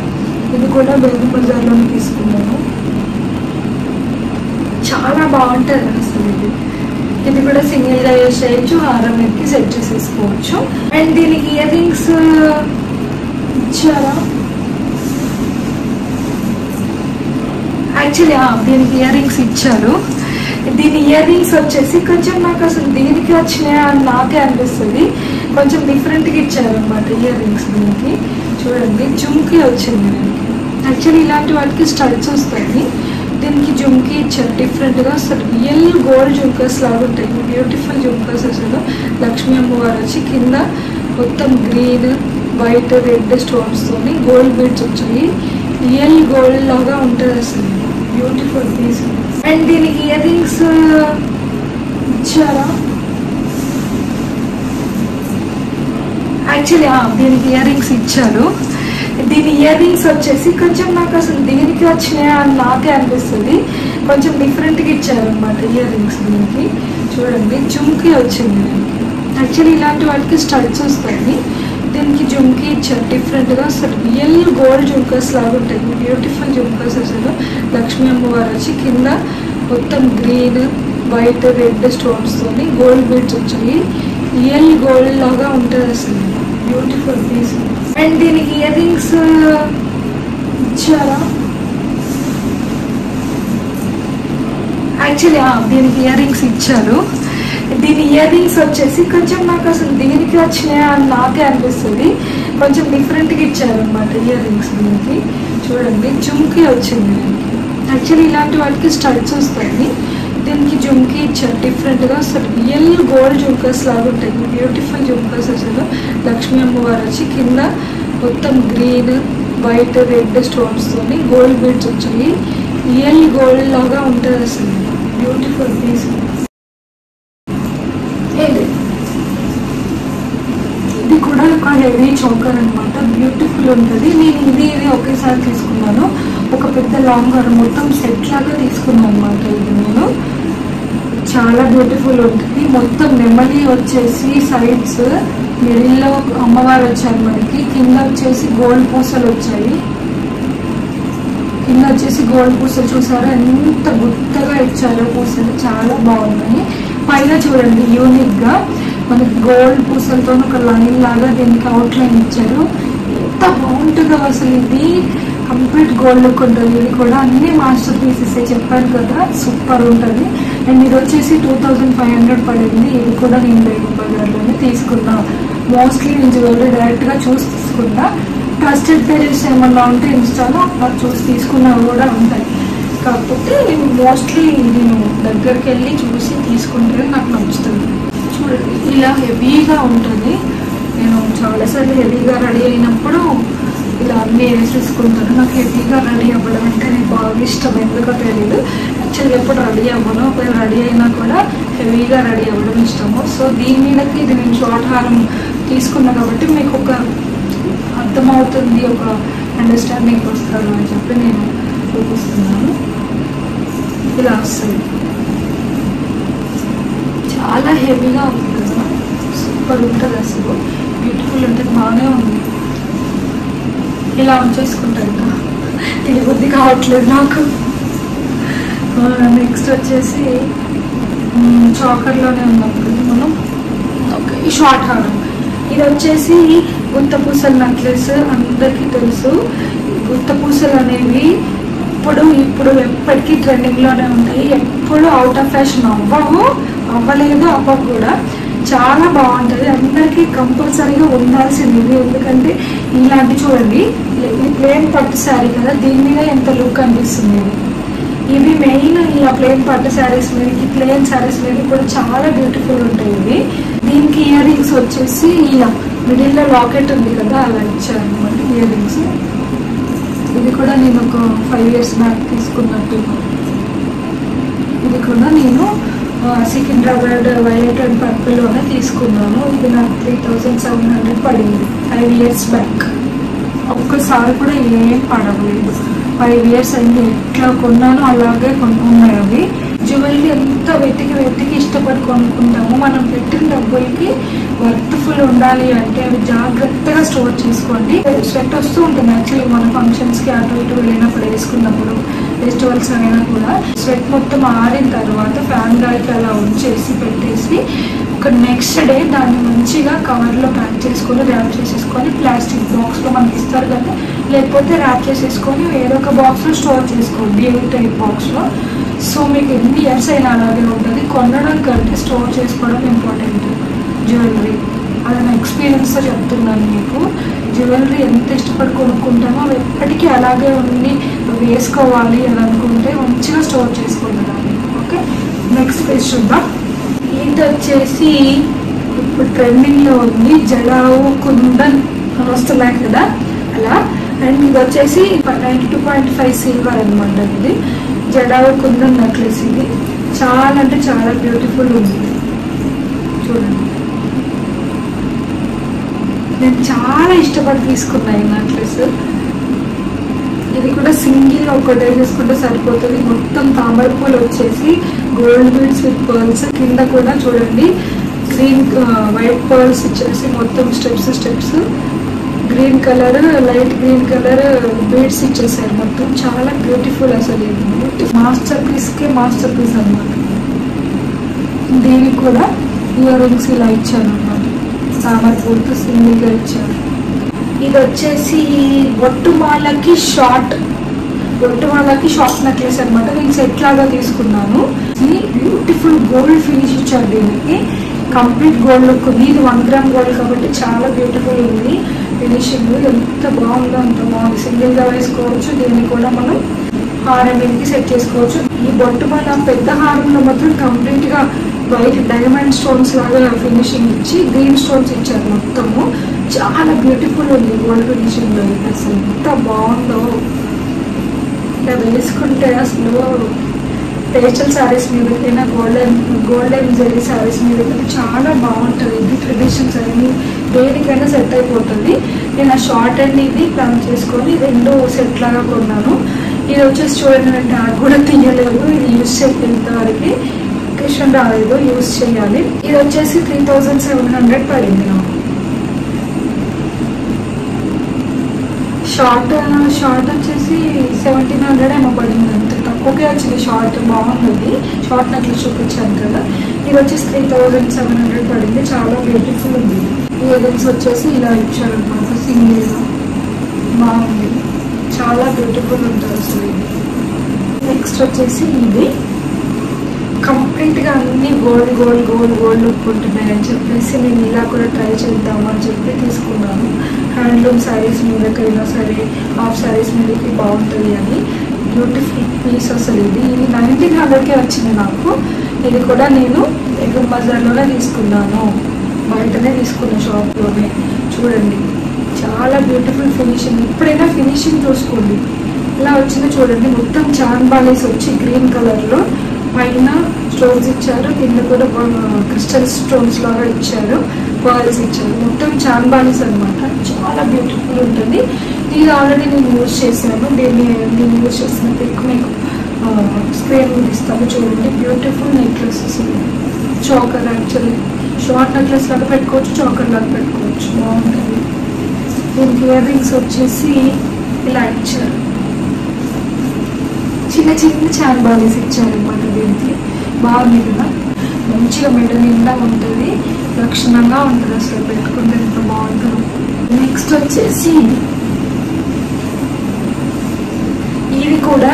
ఇది కూడా బేగం బజార్లోనే తీసుకున్నాను. చాలా బాగుంటుంది అసలు. ఇది కూడా సింగిల్గా యూజ్ చేయొచ్చు, హారం మీదకి సెట్ చేసేసుకోవచ్చు. అండ్ దీనికి ఇయర్ రింగ్స్ ఇచ్చారా? యాక్చువల్లీ దీనికి ఇయర్ రింగ్స్ ఇచ్చారు. దీని ఇయర్ రింగ్స్ వచ్చేసి కొంచెం నాకు అసలు దీనికి వచ్చినాయా అని నాకే అనిపిస్తుంది. కొంచెం డిఫరెంట్గా ఇచ్చారు అనమాట ఇయర్ రింగ్స్. దీనికి చూడండి జుమ్కీ వచ్చింది దీనికి. యాక్చువల్లీ ఇలాంటి వాటికి స్టడ్స్ వస్తాయి, దీనికి జుమ్కీ ఇచ్చారు డిఫరెంట్గా. అసలు రియల్ గోల్డ్ జుమ్కర్స్ లాగా ఉంటాయి, బ్యూటిఫుల్ జుమ్కర్స్. అసలు లక్ష్మీ అమ్మవారు వచ్చి కింద మొత్తం గ్రీన్ వైట్ రెడ్ స్టోన్స్ తోని గోల్డ్ బీడ్స్ వచ్చాయి. రియల్ గోల్డ్ లాగా ఉంటుంది అసలు, బ్యూటిఫుల్ పీస్. అండ్ దీనికి ఇయర్ రింగ్స్ ఇచ్చారా? యాక్చువల్లీ దీనికి ఇయర్ రింగ్స్ ఇచ్చారు. దీని ఇయర్ రింగ్స్ వచ్చేసి కొంచెం నాకు అసలు దేనికి వచ్చినాయా అని నాకే అనిపిస్తుంది. కొంచెం డిఫరెంట్గా ఇచ్చారనమాట ఇయర్ రింగ్స్. దీనికి చూడండి జుమ్కీ వచ్చింది. యాక్చువల్లీ ఇలాంటి వాటికి స్టడ్స్ వస్తాయి, దీనికి జుమ్కీ ఇచ్చారు డిఫరెంట్గా. అసలు రియల్ గోల్డ్ జుమ్కర్స్ లాగా ఉంటాయి, బ్యూటిఫుల్ జుమ్కర్స్. అసలు లక్ష్మీ అమ్మవారు వచ్చి కింద మొత్తం గ్రీన్ వైట్ రెడ్ స్టోన్స్తోని గోల్డ్ బీడ్స్ వచ్చాయి. రియల్ గోల్డ్ లాగా ఉంటుంది అసలు, బ్యూటిఫుల్ పీస్. అండ్ దీనికి ఇయర్ రింగ్స్ ఇచ్చారా? యాక్చువల్లీ దీనికి ఇయర్ రింగ్స్ ఇచ్చారు. దీని ఇయర్ రింగ్స్ వచ్చేసి కొంచెం నాకు అసలు దేనికి వచ్చినాయా అని నాకే అనిపిస్తుంది. కొంచెం డిఫరెంట్గా ఇచ్చారనమాట ఇయర్ రింగ్స్. దీనికి చూడండి జుమ్కీ వచ్చింది. యాక్చువల్లీ ఇలాంటి వాటికి స్టడ్స్ వస్తాయి, దీనికి జుమ్కీ ఇచ్చారు డిఫరెంట్గా. అసలు రియల్ గోల్డ్ జుమ్కర్స్ లాగా ఉంటాయి, బ్యూటిఫుల్ జుమ్కర్స్. అసలు లక్ష్మీ అమ్మవారు వచ్చి కింద మొత్తం గ్రీన్ వైట్ రెడ్ స్టోన్స్తోని గోల్డ్ బీడ్స్ వచ్చాయి. రియల్ గోల్డ్ లాగా ఉంటుంది అసలు, బ్యూటిఫుల్ పీస్. ఇది కూడా ఒక హెవీ చోకర్ అనమాట, బ్యూటిఫుల్ ఉంటుంది. నేను ఇది ఒకేసారి తీసుకున్నాను, ఒక పెద్ద లాంగ్ హారం మొత్తం సెట్ లాగా తీసుకున్నాను అనమాట. ఇది నేను చాలా బ్యూటిఫుల్ ఉంటుంది. మొత్తం నెమలి వచ్చేసి సైడ్స్ మిడిల్లో అమ్మవారు వచ్చారు మనకి. కింద వచ్చేసి గోల్డ్ పూసలు వచ్చాయి. కింద వచ్చేసి గోల్డ్ పూసలు చూసారా ఎంత గుత్తగా ఇచ్చారో పూసలు, చాలా బాగున్నాయి. పైన చూడండి యూనిక్ గా మనకి గోల్డ్ పూసలతో ఒక లైన్ లాగా దీనికి అవుట్ లైన్ ఇచ్చారు. ఎంత బాగుంటుందో అసలు. ఇది కంప్లీట్ గోల్డ్ లుక్ ఉంటుంది. ఇది కూడా అన్ని మాస్టర్ పీసెస్ చెప్పాను కదా, సూపర్ ఉంటుంది. అండ్ ఇది వచ్చేసి 2500 పడింది. ఇది కూడా నేను బేగం బజార్లోనే తీసుకున్నా. మోస్ట్లీ నేను జ్యువెలరీ డైరెక్ట్ గా చూసి తీసుకున్నా. ట్రస్టెడ్ పేజెస్ ఏమన్నా ఉంటే ఇన్స్టాలో అలా చూసి తీసుకున్నవి కూడా ఉంటాయి. కాకపోతే నేను మోస్ట్లీ నేను దగ్గరికి వెళ్ళి చూసి తీసుకుంటే నాకు నచ్చుతుంది. చూడండి ఇలా హెవీగా ఉంటుంది. నేను చాలాసార్లు హెవీగా రెడీ అయినప్పుడు ఇలా అన్నీ వేసేసుకుంటాను. నాకు హెవీగా రెడీ అవ్వడం అంటే నాకు బాగా ఇష్టం, ఎందుకో తెలియదు. యాక్చువల్గా ఎప్పుడు రెడీ అవ్వను, ఒకవేళ రెడీ అయినా కూడా హెవీగా రెడీ అవ్వడం ఇష్టము. సో దీని మీదకి ఇది నేను షార్ట్ హారం తీసుకున్నా కాబట్టి మీకు ఒక అర్థమవుతుంది, ఒక అండర్స్టాండింగ్ వస్తారు అని చెప్పి నేను చూపిస్తున్నాను. ఇలా వస్తుంది, చాలా హెవీగా ఉంటుంది కదా, సూపర్ ఉంటుంది అసలు, బ్యూటిఫుల్ ఉంటుంది, బాగానే ఉంది. ఇలా ఉంచేసుకుంటాను, ఇంకా తెలియబుద్ధి కావట్లేదు నాకు. నెక్స్ట్ వచ్చేసి చాకర్లోనే ఉన్నప్పుడు మనం ఓకే ఈ షార్ట్ హారం. ఇది వచ్చేసి గుత్త పూసల నెక్లెస్. అందరికీ తెలుసు గుత్త పూసలు అనేవి ఇప్పుడు ఎప్పటికీ ట్రెండింగ్లోనే ఉంటాయి. ఎప్పుడు అవుట్ ఆఫ్ ఫ్యాషన్ అవ్వలేదు అవ్వకు కూడా. చాలా బాగుంటుంది, అందరికీ కంపల్సరీగా ఉండాల్సింది. ఎందుకంటే ఇలాంటి చూడండి, ఇది ప్లేన్ పట్టు శారీ కదా, దీని మీద ఎంత లుక్ అనిపిస్తుంది. ఇవి మెయిన్ ఇలా ప్లేన్ పట్టు శారీస్ మీదకి, ప్లేన్ శారీస్ మీద కూడా చాలా బ్యూటిఫుల్ ఉంటాయి ఇవి. దీనికి ఇయర్ రింగ్స్ వచ్చేసి ఇలా మిడిల్లో లాకెట్ ఉంది కదా, అలా ఇచ్చారు అనమాట ఇయర్ రింగ్స్. ఇది కూడా నేను ఒక 5 years బ్యాక్ తీసుకున్నట్టు. ఇది కూడా నేను సికింద్రాబాద్ వైలెట్ అండ్ పర్పుల్లోనే తీసుకున్నాను. ఇది నాకు 3700 పడింది 5 years బ్యాక్. ఒక్కసారి కూడా ఏం పడవలేదు. 5 years అయింది. ఎట్లా కొన్నాను అలాగే ఉన్నాయి అవి. జ్యువెలరీ ఎంత వెతికి ఇష్టపడి కొనుక్కుంటాము. మనం పెట్టిన డబ్బులకి వర్త్ఫుల్ ఉండాలి అంటే అవి జాగ్రత్తగా స్టోర్ చేసుకోండి. స్వెట్ వస్తూ ఉంటుంది యాక్చువల్లీ మన ఫంక్షన్స్కి అటు ఇటు వెళ్ళినప్పుడు, వేసుకున్నప్పుడు, ఫెస్టివల్స్ అయినా కూడా స్వెట్ మొత్తం ఆరిన తర్వాత ఫ్యాన్ గాలికి అలా ఉంచేసి పెట్టేసి ఒక నెక్స్ట్ డే దాన్ని మంచిగా కవర్లో ప్యాక్ చేసుకొని ర్యాప్ చేసేసుకొని ప్లాస్టిక్ బాక్స్లో మనకి ఇస్తారు కదా, లేకపోతే ర్యాప్ చేసేసుకొని ఏదో ఒక బాక్స్లో స్టోర్ చేసుకోండి, ఎయిర్ టైప్ బాక్స్లో. సో మీకు ఎన్ని ఇయర్స్ అయినా అలాగే ఉంటుంది. కొనడం కంటే స్టోర్ చేసుకోవడం ఇంపార్టెంట్ జ్యువెలరీ. అది నా ఎక్స్పీరియన్స్తో చెప్తున్నాను మీకు. జ్యువెలరీ ఎంత ఇష్టపడి కొనుక్కుంటామో అవి ఎప్పటికీ అలాగే ఉండి వేసుకోవాలి అని అనుకుంటే మంచిగా స్టోర్ చేసుకుంటాను. ఓకే, నెక్స్ట్ పేజ్ చూద్దాం. ఇది వచ్చేసి ఇప్పుడు ట్రెండింగ్లో ఉంది, జడావు కుందన్ వస్తున్నాయి కదా అలా. అండ్ ఇది వచ్చేసి 92.5 సిల్వర్ అనమాట. ఇది జడావు కుందన్ నెక్లెస్. ఇది చాలా అంటే చాలా బ్యూటిఫుల్ ఉంది చూడండి. నేను చాలా ఇష్టపడి తీసుకున్నాను ఈ నెక్లెస్. ఇది కూడా సింగిల్ ఒకటే తీసుకుంటే సరిపోతుంది. మొత్తం తామర పూలు వచ్చేసి గోల్డ్ బీడ్స్ విత్ పర్ల్స్, కింద కూడా చూడండి గ్రీన్ వైట్ పర్ల్స్ ఇచ్చేసి మొత్తం steps green colour light green colour beads ఇచ్చేసారు. మొత్తం చాలా బ్యూటిఫుల్ అసలు. మాస్టర్ పీస్ అన్నమాట. దీనికి కూడా ఇయర్ రింగ్స్ ఇలా ఇచ్చారు అన్నమాట. తామర పూలతో సింగిల్ గా ఇచ్చారు. ఇది వచ్చేసి బొట్టుమాలకి షార్ట్ నెక్లెస్ అనమాట. నేను సెట్ లాగా తీసుకున్నాను. బ్యూటిఫుల్ గోల్డ్ ఫినిష్ ఇచ్చారు. దీనికి కంప్లీట్ గోల్డ్ లుక్ ఉంది. ఇది 1 గ్రామ్ గోల్డ్ కాబట్టి చాలా బ్యూటిఫుల్ ఉంది ఫినిషింగ్. ఎంత బాగుందో అంత బాగుంది. సింగిల్ గా వేసుకోవచ్చు. దీన్ని కూడా మనం హారం మీదకి సెట్ చేసుకోవచ్చు. ఈ బొట్టుమాల పెద్ద హారంలో మాత్రం కంప్లీట్ గా వైట్ డైమండ్ స్టోన్స్ లాగా ఫినిషింగ్ ఇచ్చి గ్రీన్ స్టోన్స్ ఇచ్చారు. మొత్తము చాలా బ్యూటిఫుల్ ఉంది గోల్డ్ ఫినిషింగ్ లో. అసలు ఎంత బాగుందో. ఇలా వేసుకుంటే అసలు పేస్టల్ శారీస్ మీదకైనా గోల్డెన్ జరీ శారీస్ మీదకైనా చాలా బాగుంటుంది. ఇది ట్రెడిషన్స్ అన్ని దేనికైనా సెట్ అయిపోతుంది. నేను ఆ షార్ట్ అండ్ ఇది ప్లాన్ చేసుకొని 2 సెట్ లాగా కొన్నాను. ఇది వచ్చేసి చూడండి, నేను ట్యాగ్ కూడా తీయలేదు. ఇది యూజ్ చేసేంతవరకు క్వశ్చన్ రాలేదు, యూజ్ చేయాలి. ఇది వచ్చేసి 3700 పడింది నాకు. షార్ట్ వచ్చేసి 1700 ఏమో పడింది. అంత తక్కువకే వచ్చింది. షార్ట్ బాగుంది. షార్ట్ నెక్లెస్ చూపించాను కదా. ఇది వచ్చేసి 3700 పడింది. చాలా బ్యూటిఫుల్ ఉంది. ఇయర్ రింగ్స్ వచ్చేసి ఇలా ఇచ్చారు అనమాట. సింగిల్ బాగుంది. చాలా బ్యూటిఫుల్ ఉంటుంది అసలు. నెక్స్ట్ వచ్చేసి ఇది కంప్లీట్ గా అన్ని గోల్డ్ లుక్ ఉంటున్నాయి అని చెప్పేసి నేను ఇలా కూడా ట్రై చేద్దామని చెప్పి తీసుకున్నాను. హ్యాండ్లూమ్ శారీస్ మీదకైనా సరే హాఫ్ శారీస్ మీదకి బాగుంటుంది అని. బ్యూటిఫుల్ పీస్ అసలు. ఇది 1900కే వచ్చింది నాకు. ఇది కూడా నేను ఎగురు బజార్లోనే తీసుకున్నాను. బయటనే తీసుకున్నాను, షాప్లోనే. చూడండి చాలా బ్యూటిఫుల్ ఫినిషింగ్. ఎప్పుడైనా ఫినిషింగ్ చూసుకోండి. ఇలా వచ్చింది చూడండి. మొత్తం చాన్బాలీస్ వచ్చి గ్రీన్ కలర్లో పైన స్టోన్స్ ఇచ్చారు. కింద కూడా క్రిస్టల్ స్టోన్స్ లాగా ఇచ్చారు. పర్ల్స్ ఇచ్చారు. మొత్తం చాన్బాలీస్ అనమాట. చాలా బ్యూటిఫుల్ ఉంటుంది. ఇది ఆల్రెడీ నేను యూజ్ చేశాను. నేను యూజ్ చేసిన పిక్ మీకు స్క్రీన్ మీద ఇస్తాను చూడండి. Beautiful necklaces. Choker actually short necklace లాగా పెట్టుకోవచ్చు, చోకర్ లాగా పెట్టుకోవచ్చు. బాగుంటుంది. దీనికి ఇయర్ రింగ్స్ వచ్చేసి ఇలా ఇచ్చారు. చిన్న చాన్బాలీస్ ఇచ్చారు అనమాట. దీనికి బాగుంది కదా. మంచిగా మెడ నిండా ఉంటుంది. లక్షణంగా ఉంటుంది అసలు. పెట్టుకుంటే ఎంత బాగుంటుంది. నెక్స్ట్ వచ్చేసి ఇది కూడా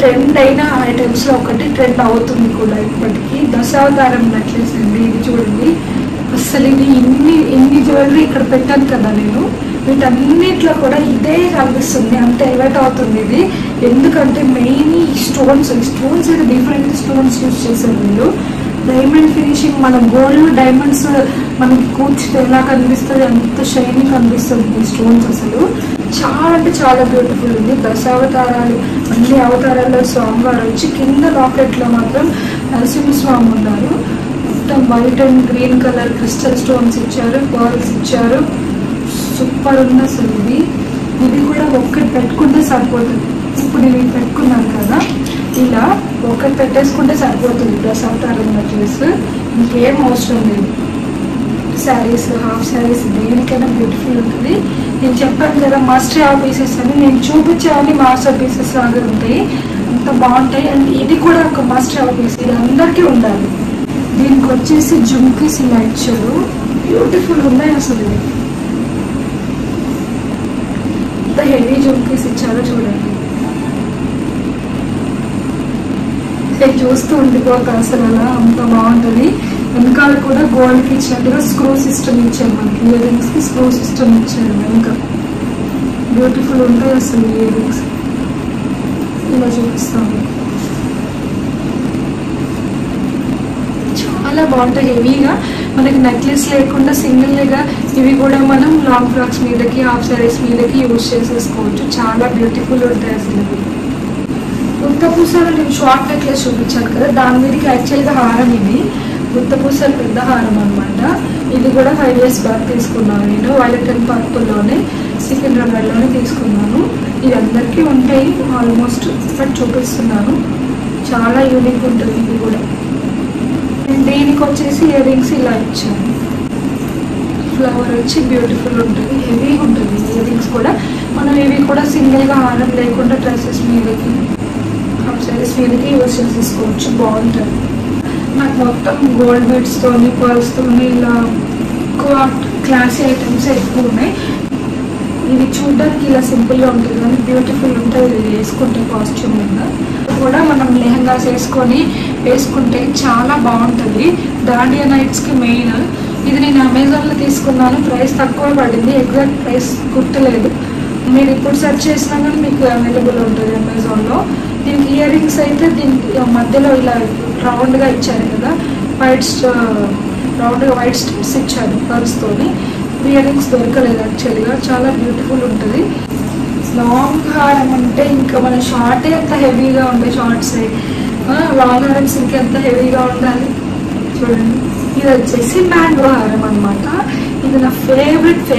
ట్రెండ్ అయిన ఐటమ్స్ లో ఒకటి. ట్రెండ్ అవుతుంది కూడా ఇప్పటికీ. దశావతారం నెక్లెస్ అండి. ఇది చూడండి అసలు. ఇది ఇన్ని జ్యువెలరీ ఇక్కడ పెట్టాను కదా నేను. వీటన్నిట్లో కూడా ఇదే కనిపిస్తుంది. అంత ఎలివేట్ అవుతుంది ఇది. ఎందుకంటే మెయిన్ స్టోన్స్ ఇది డిఫరెంట్ స్టోన్స్ యూజ్ చేశారు వీళ్ళు. Diamond finishing. మన గోల్డ్ డైమండ్స్ మనకి కూర్చుంటే ఎలా కనిపిస్తుంది అంత షైనీ కనిపిస్తుంది ఈ స్టోన్స్ అసలు. చాలా అంటే చాలా బ్యూటిఫుల్ ఉంది. దశావతారాలు అన్ని అవతారాల్లో స్వామివారు వచ్చి కింద లాకెట్ లో మాత్రం నరసింహస్వామి ఉన్నారు. మొత్తం white and green colour crystal stones ఇచ్చారు. పర్ల్స్ ఇచ్చారు. సూపర్ ఉంది అసలు. ఇది కూడా ఒక్కటి పెట్టుకుంటే సరిపోతుంది. ఇప్పుడు ఇవి పెట్టుకున్నాను కదా, ఇలా ఒకటి పెట్టేసుకుంటే సరిపోతుంది. దశావతారం నెక్లెస్ ఇంకేం అవసరం లేదు. శారీస్ హాఫ్ శారీస్ దేనికైనా బ్యూటిఫుల్ ఉంటుంది. నేను చెప్పాను కదా మస్ట్ హ్యావ్ పీసెస్ అని. నేను చూపించేవన్నీ మాస్టర్ పీసెస్ లాగా ఉంటాయి. అంత బాగుంటాయి. అండ్ ఇది కూడా ఒక మస్ట్ హ్యావ్ పీస్. ఇది అందరికీ ఉండాలి. దీనికి వచ్చేసి జుమ్కీస్ ఇలా ఇచ్చారు. బ్యూటిఫుల్ ఉన్నాయి అసలు. ఎంత హెవీ జుమ్కీస్ ఇచ్చారో చూడండి. చూస్తూ ఉండిపోక అసలు అలా అంత బాగుంటుంది. వెనకాల కూడా గోల్డ్ కి ఇచ్చినట్టుగా స్క్రూ సిస్టమ్ ఇచ్చారు. మనకి ఇయర్ రింగ్స్ కి స్క్రూ సిస్టమ్ ఇచ్చారు వెనుక. బ్యూటిఫుల్ ఉంటాయి అసలు ఇయర్ రింగ్స్. ఇలా చూపిస్తాము. చాలా చాలా బాగుంటాయి. హెవీగా మనకి నెక్లెస్ లేకుండా సింగిల్గా ఇవి కూడా మనం లాంగ్ ఫ్రాక్స్ మీదకి హాఫ్ సారీస్ మీదకి యూజ్ చేసేసుకోవచ్చు. చాలా బ్యూటిఫుల్ ఉంటాయి అసలు. గుత్తపూసలు నేను షార్ట్ నెక్లెస్ చూపించాను కదా, దాని మీదకి యాక్చువల్గా హారం ఇది. గుత్తపూసలు పెద్ద హారం అనమాట. ఇది కూడా 5 years బ్యాక్ తీసుకున్నాను నేను. వైలెట్ అండ్ పర్పుల్లోనే సికింద్రాబాద్లోనే తీసుకున్నాను. ఇది అందరికీ ఉంటాయి ఆల్మోస్ట్, బట్ చూపిస్తున్నాను. చాలా యూనిక్ ఉంటుంది ఇది కూడా. దీనికి వచ్చేసి ఇయర్ రింగ్స్ ఇలా ఇచ్చాను. ఫ్లవర్ వచ్చి బ్యూటిఫుల్ ఉంటుంది, హెవీగా ఉంటుంది ఇయర్ రింగ్స్ కూడా. మనం ఇవి కూడా సింగిల్గా హారం లేకుండా డ్రెస్సెస్ మీదకి హాఫ్ సారీస్ మీదకి యూజ్ చేసేసుకోవచ్చు. బాగుంటుంది. నాకు మొత్తం గోల్డ్ బీడ్స్తోని పర్ల్స్తోని ఇలా ఎక్కువ క్లాసీ ఐటమ్స్ ఎక్కువ ఉన్నాయి. ఇది చూడడానికి ఇలా సింపుల్గా ఉంటుంది కానీ బ్యూటిఫుల్ ఉంటుంది. ఇది వేసుకుంటే కాస్ట్యూమ్ మీద కూడా మనం లెహంగాస్ వేసుకుంటే చాలా బాగుంటుంది. దాండియా నైట్స్కి మెయిన్. ఇది నేను అమెజాన్లో తీసుకున్నాను. ప్రైస్ తక్కువ పడింది, ఎగ్జాక్ట్ ప్రైస్ గుర్తులేదు. మీరు ఇప్పుడు సెర్చ్ చేసినా కానీ మీకు అవైలబుల్ ఉంటుంది అమెజాన్లో. దీనికి ఇయర్ రింగ్స్ అయితే దీనికి మధ్యలో ఇలా రౌండ్గా ఇచ్చారు కదా, రౌండ్గా వైట్ స్టోన్స్ ఇచ్చారు పర్ల్స్తోని. ఇయర్ రింగ్స్ దొరకలేదు యాక్చువల్గా. చాలా బ్యూటిఫుల్ ఉంటుంది. లాంగ్ హారం అంటే ఇంకా మన షార్టే ఎంత హెవీగా ఉండే షార్ట్సే, లాంగ్ హారమ్స్ ఇంకెంత హెవీగా ఉండాలి చూడండి. ఇది వచ్చేసి మ్యాంగో హారం అనమాట. ఇది నా ఫేవరెట్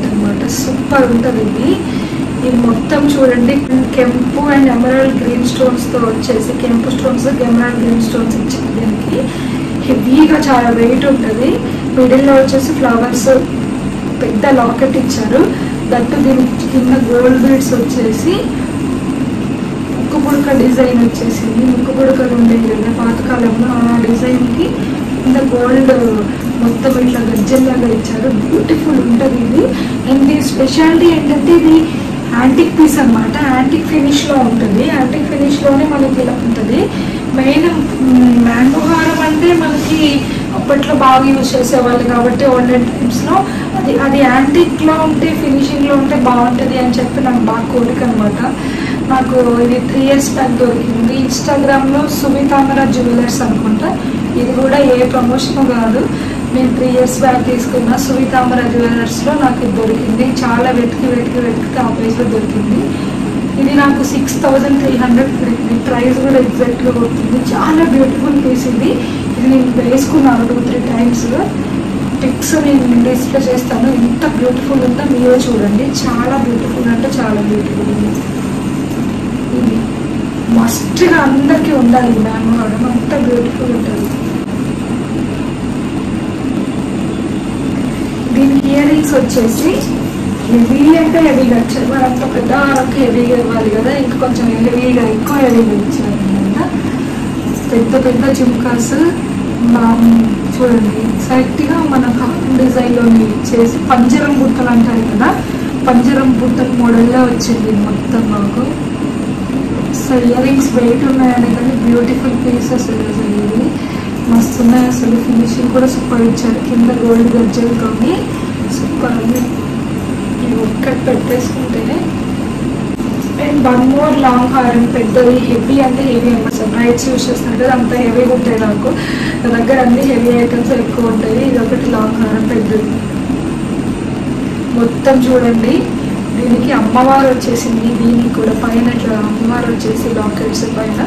అనమాట. సూపర్ ఉంటుంది ఇది. ఇది మొత్తం చూడండి కెంపు అండ్ ఎమరాల్డ్ గ్రీన్ స్టోన్స్తో వచ్చేసి, కెంపు స్టోన్స్ ఎమరాల్డ్ గ్రీన్ స్టోన్స్ ఇచ్చింది. దీనికి హెవీగా చాలా వెయిట్ ఉంటుంది. మిడిల్లో వచ్చేసి ఫ్లవర్స్ పెద్ద లాకెట్ ఇచ్చారు. దట్టు దీనికి కింద గోల్డ్ బీడ్స్ వచ్చేసి ముక్కు పుడక డిజైన్ వచ్చేసింది. ముక్కు పుడకలు ఉండేవి కదా పాతకాలంలో, ఆ డిజైన్కి కింద గోల్డ్ మొత్తం ఇట్లా గజ్జల్లాగా ఇచ్చారు. బ్యూటిఫుల్ ఉంటుంది ఇది. అండ్ దీని స్పెషాలిటీ ఏంటంటే ఇది యాంటిక్ పీస్ అనమాట. యాంటిక్ ఫినిష్లో ఉంటుంది. యాంటిక్ ఫినిష్లోనే మనకి ఇలా ఉంటుంది. మెయిన్ మ్యాంగో హారం అంటే మనకి అప్పట్లో బాగా యూజ్ చేసేవాళ్ళు కాబట్టి ఓల్డెన్ టైమ్స్లో అది యాంటిక్లో ఉంటే ఫినిషింగ్లో ఉంటే బాగుంటుంది అని చెప్పి నాకు బాగా కోరిక అనమాట. నాకు ఇది 3 years బ్యాక్ దొరికింది. ఇన్స్టాగ్రామ్లో సుమితామర జ్యువెలర్స్ అనుకుంటా. ఇది కూడా ఏ ప్రమోషన్ కాదు, నేను 3 years బ్యాక్ తీసుకున్న సుమితామర జ్యువెలర్స్లో నాకు ఇది దొరికింది. చాలా వెతికి ఆ ప్రైస్లో దొరికింది. ఇది నాకు 6300 పడింది. ప్రైస్ కూడా ఎగ్జాక్ట్గా కొడుతుంది. చాలా బ్యూటిఫుల్ పీస్ ఇది. ఇది నేను వేసుకున్నాను 2-3 times. పిక్స్ నేను డిస్ప్లే చేస్తాను. ఎంత బ్యూటిఫుల్ ఉందో మీరే చూడండి. చాలా బ్యూటిఫుల్ అంటే చాలా బ్యూటిఫుల్ ఉంది. ఇది మస్ట్గా అందరికీ ఉండాలి. మ్యాంగో హారం అంత బ్యూటిఫుల్ ఉంటుంది. దీనికి ఇయర్ రింగ్స్ వచ్చేసి హెవీ అంటే హెవీగా వచ్చారు. మరి అంత పెద్ద హారంకి హెవీగా ఇవ్వాలి కదా, ఇంకా కొంచెం ఎక్కువ హెవీగా ఇచ్చారు అనమాట. పెద్ద జుమ్కాస్ చూడండి కరెక్ట్గా మన కాటన్ డిజైన్లోని చేసి పంజరం బుట్టలు అంటారు కదా, పంజరం బుట్టల మోడల్లో వచ్చింది మొత్తం నాకు. సో ఇయర్ రింగ్స్ వెయిట్ ఉన్నాయని కానీ బ్యూటిఫుల్ పీసెస్ ఇది మస్తు ఉన్నాయి అసలు. ఫినిషింగ్ కూడా సూపర్ ఇచ్చారు. కింద గోల్డ్ గజ్జలతోని సూపర్ ఉంది. ఇవి ఒక్కటి పెట్టేసుకుంటేనే. అండ్ 1 more లాంగ్ హారం పెద్దది, హెవీ అంటే హెవీ అనమాట. బ్రైట్స్ యూజ్ చేస్తున్నారు కదా, అంత హెవీగా ఉంటాయి నాకు. నా దగ్గర అన్ని హెవీ ఐటమ్స్ ఎక్కువ ఉంటాయి. ఇది ఒకటి లాంగ్ హారం పెద్దది. మొత్తం చూడండి. దీనికి అమ్మవారు వచ్చేసింది. దీనికి కూడా పైన ఇట్లా అమ్మవారు వచ్చేసి లాకెట్స్ పైన,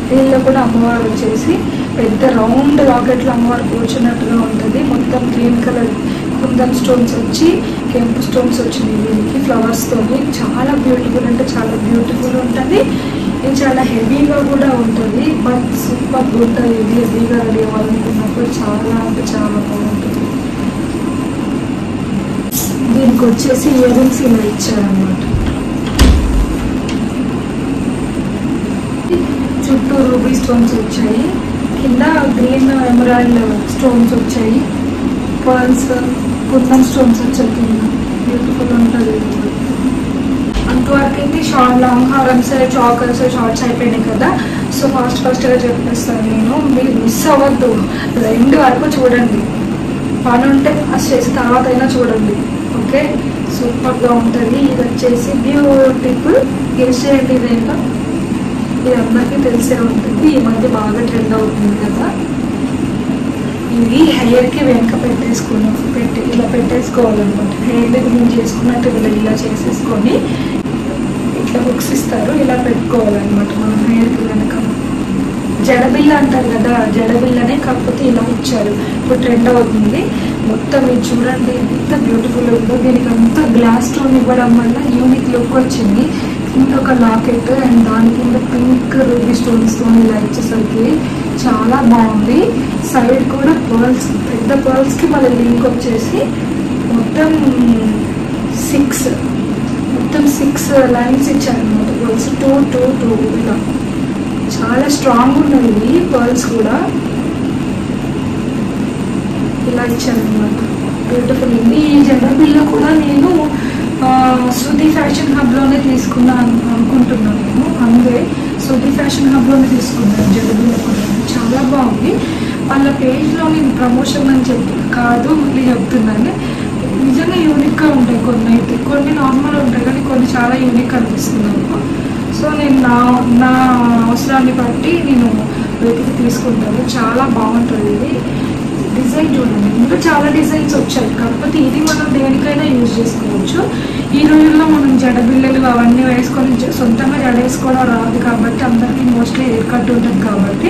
దీనిలో కూడా అమ్మవారు వచ్చేసి పెద్ద రౌండ్ లాకెట్లో అమ్మవారు కూర్చున్నట్టుగా ఉంటుంది. మొత్తం గ్రీన్ కలర్ కుందన్ స్టోన్స్ వచ్చి కెంపు స్టోన్స్ వచ్చింది దీనికి ఫ్లవర్స్తో. చాలా బ్యూటిఫుల్ అంటే చాలా బ్యూటిఫుల్ ఉంటుంది. ఇది చాలా హెవీగా కూడా ఉంటుంది. బట్ సూపర్ ఉంటుంది. ఇది హెవీగా రెడీ అవ్వాలనుకున్నప్పుడు చాలా అంటే చాలా బాగుంటుంది. దీనికి వచ్చేసి ఇయర్ రింగ్స్ ఇలా ఇచ్చారనమాట. చుట్టూ రూబీ స్టోన్స్ వచ్చాయి. కింద గ్రీన్ ఎమరాల్డ్ స్టోన్స్ వచ్చాయి. పర్ల్స్ కుందన్ స్టోన్స్ వచ్చాయి కింద. బ్యూటిఫుల్ ఉంటుంది. అంతవరకు అయితే లాంగ్ హారమ్స్ చాకర్స్ షార్ట్స్ అయిపోయినాయి కదా. సో ఫాస్ట్గా చెప్పేస్తాను నేను. మీరు మిస్ అవ్వద్దు. 2 వరకు చూడండి. పని ఉంటే ఫాస్ట్ చేసి తర్వాత అయినా చూడండి. ఓకే, సూపర్గా ఉంటుంది. ఇది వచ్చేసి బ్యూటిఫుల్. గెస్ట్ చేయండి ఇదేంటో. ఇది అందరికీ తెలిసే ఉంటుంది. ఈ మధ్య బాగా ట్రెండ్ అవుతుంది కదా. ఇది హెయిర్కి వెనక ఇలా పెట్టేసుకోవాలన్నమాట. హెయిర్ దగ్గర చేసుకున్నట్టు ఇలా చేసేసుకొని ఇట్లా హుక్స్ ఇస్తారు, ఇలా పెట్టుకోవాలన్నమాట మనం హెయిర్కి వెనక. జడబిల్ల అంటారు కదా, జడబిల్లనే కాకపోతే ఇలా ఇచ్చారు. ఇప్పుడు ట్రెండ్ అవుతుంది మొత్తం. ఇది చూడండి ఎంత బ్యూటిఫుల్ ఉందో. దీనికి అంతా గ్లాస్ స్టోన్ ఇవ్వడం వల్ల యూనిక్ లుక్ వచ్చింది. కింద ఒక లాకెట్ అండ్ దాని కింద పింక్ రూబీ స్టోన్స్తో ఇలా ఇచ్చేసరికి చాలా బాగుంది. సైడ్ కూడా పర్ల్స్, పెద్ద పర్ల్స్కి మళ్ళీ లింక్ వచ్చేసి మొత్తం 6 లైన్స్ ఇచ్చారనమాట. పర్ల్స్ 2 2 2 ఇలా చాలా స్ట్రాంగ్ ఉన్నాయి. ఇవి పర్ల్స్ కూడా ఇలా ఇచ్చారనమాట. బ్యూటిఫుల్ ఉంది. ఈ జడబిల్ల కూడా నేను శృతి ఫ్యాషన్ హబ్లోనే తీసుకున్నాను అనుకుంటున్నాను. నేను అందే శృతి ఫ్యాషన్ హబ్లోనే తీసుకున్నాను జడబిల్ల కూడా. చాలా బాగుంది. వాళ్ళ పేజ్లో నేను ప్రమోషన్ అని కాదు మళ్ళీ చెప్తున్నాను. నిజంగా యూనిక్గా ఉంటాయి కొన్ని. అయితే కొన్ని నార్మల్ ఉంటాయి కానీ కొన్ని చాలా యూనిక్ అనిపిస్తున్నాను. సో నేను నా అవసరాన్ని బట్టి నేను వెతికి తీసుకుంటాను. చాలా బాగుంటుంది. ఇది డిజైన్ చూడండి, ఇంకా చాలా డిజైన్స్ వచ్చాయి. కాకపోతే ఇది మనం దేనికైనా యూజ్ చేసుకోవచ్చు. ఈ రోజుల్లో మనం జడబిల్లలు అవన్నీ వేసుకొని సొంతంగా జడ వేసుకోవడం రాదు కాబట్టి అందరికీ మోస్ట్లీ హెయిర్ కట్ ఉంటుంది కాబట్టి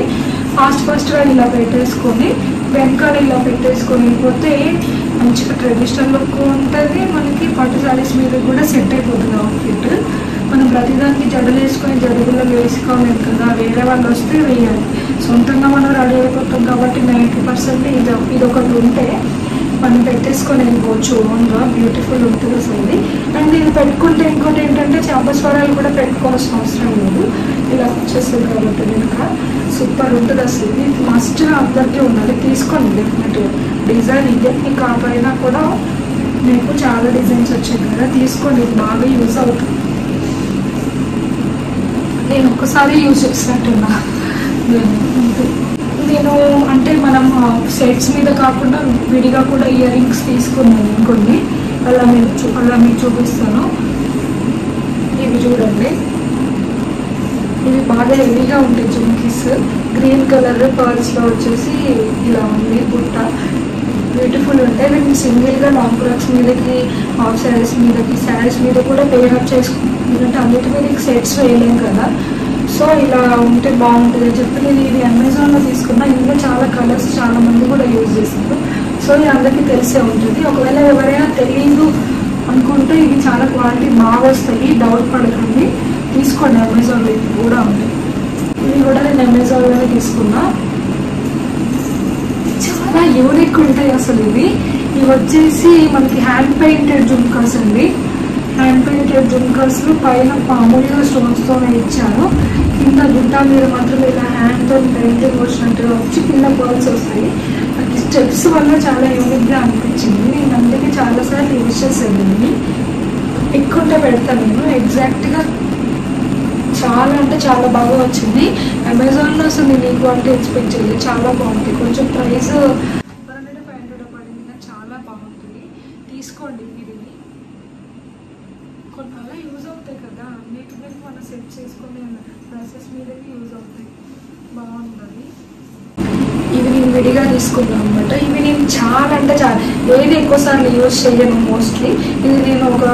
ఫాస్ట్గా ఇలా పెట్టేసుకొని వెనకాల ఇలా పెట్టేసుకొని వెళ్ళిపోతే మంచిగా ట్రెడిషనల్ లుక్ ఉంటుంది. మనకి పట్టు శారీస్ మీద కూడా సెట్ అయిపోతుంది అవుట్ఫిట్. మనం ప్రతిదానికి జడలు వేసుకొని జడబిల్లలు వేసుకోలేదు కదా, వేరే వాళ్ళు వస్తే వేయాలి. సొంతంగా మనం రెడీ అయిపోతాం కాబట్టి 90% ఇది ఒకటి ఉంటే మనం పెట్టేసుకొని వెళ్ళిపోవచ్చు ఓన్గా. బ్యూటిఫుల్ ఉంటుంది అసలు. అండ్ ఇది పెట్టుకుంటే ఇంకోటి ఏంటంటే చాపస్వరాలు కూడా పెట్టుకోవాల్సిన అవసరం లేదు. ఇలా వచ్చేస్తుంది కాబట్టి కనుక సూపర్ ఉంటుంది అసలు. ఇది మస్ట్గా అందరికీ ఉన్నది, తీసుకోండి డెఫినెట్గా. డిజైన్ ఇదే మీకు కాకపోయినా కూడా మీకు చాలా డిజైన్స్ వచ్చాయి కదా, తీసుకోండి. ఇది బాగా యూజ్ అవుతుంది. నేను ఒక్కసారి యూజ్ చేసినట్టున్నా. నేను అంటే మనం సెట్స్ మీద కాకుండా విడిగా కూడా ఇయర్ రింగ్స్ తీసుకున్నాను కొన్ని. అలా మీకు చూపిస్తాను. ఇవి చూడండి, ఇవి బాగా హెవీగా ఉంటాయి జుమ్కీస్. గ్రీన్ కలర్ పర్ల్స్లో వచ్చేసి ఇలా ఉంది బుట్ట. బ్యూటిఫుల్ ఉంటాయి. వీటిని సింగిల్గా లాంగ్ ఫ్రాక్స్ మీదకి, హాఫ్ శారీస్ మీదకి, శారీస్ మీద కూడా పేరప్ చేసుకుంటే అన్నిటి మీద సెట్స్ వేయలేం కదా. సో ఇలా ఉంటే బాగుంటుంది అని చెప్పి నేను ఇది అమెజాన్లో తీసుకున్నా. ఇందులో చాలా కలర్స్ చాలా మంది కూడా యూజ్ చేస్తారు. సో ఇది అందరికీ తెలిసే ఉంటుంది. ఒకవేళ ఎవరైనా తెలియదు అనుకుంటే ఇది చాలా క్వాలిటీ బాగా వస్తాయి, డౌట్ పడకండి, తీసుకోండి. అమెజాన్లో ఇది కూడా ఉంది. ఇది కూడా నేను అమెజాన్లోనే తీసుకున్నా. చాలా యూనిక్ ఉంటాయి అసలు. ఇవి వచ్చేసి మనకి హ్యాండ్ పెయింటెడ్ జుమ్కాస్ అండి. హ్యాండ్ పెయింటెడ్ జుమ్కాస్లు పైన మామూలుగా స్టోన్స్తోనే ఇచ్చారు. కింద గుట్ట మీద మాత్రం ఇలా హ్యాండ్తో పెయింటింగ్ వచ్చినట్టుగా వచ్చి కింద పర్ల్స్ వస్తాయి. నాకు స్టెప్స్ వల్ల చాలా యూనిక్గా అనిపించింది. నేను అందుకే చాలాసార్లు యూజ్ చేసేదాన్ని. ఎక్కువ పెడతాను నేను. ఎగ్జాక్ట్గా చాలా అంటే చాలా బాగా వచ్చింది. అమెజాన్లో అసలు నేను ఈ క్వాలిటీ ఎక్స్పెక్ట్ చేయలేదు. చాలా బాగుంది. కొంచెం ప్రైస్ 400-500 పడింది. చాలా బాగుంటుంది, తీసుకోండి. వీటిని కొన్ని అలా యూజ్ అవుతాయి కదా, అన్నిటి మీద మనం సెట్ చేసుకునే డ్రెస్సెస్ మీదకి యూజ్ అవుతాయి. బాగుంటుంది. ఇవి నేను విడిగా తీసుకున్నాను అనమాట. ఇవి నేను చాలా అంటే చాలా ఏది ఎక్కువసార్లు యూజ్ చేయను మోస్ట్లీ. ఇది నేను ఒక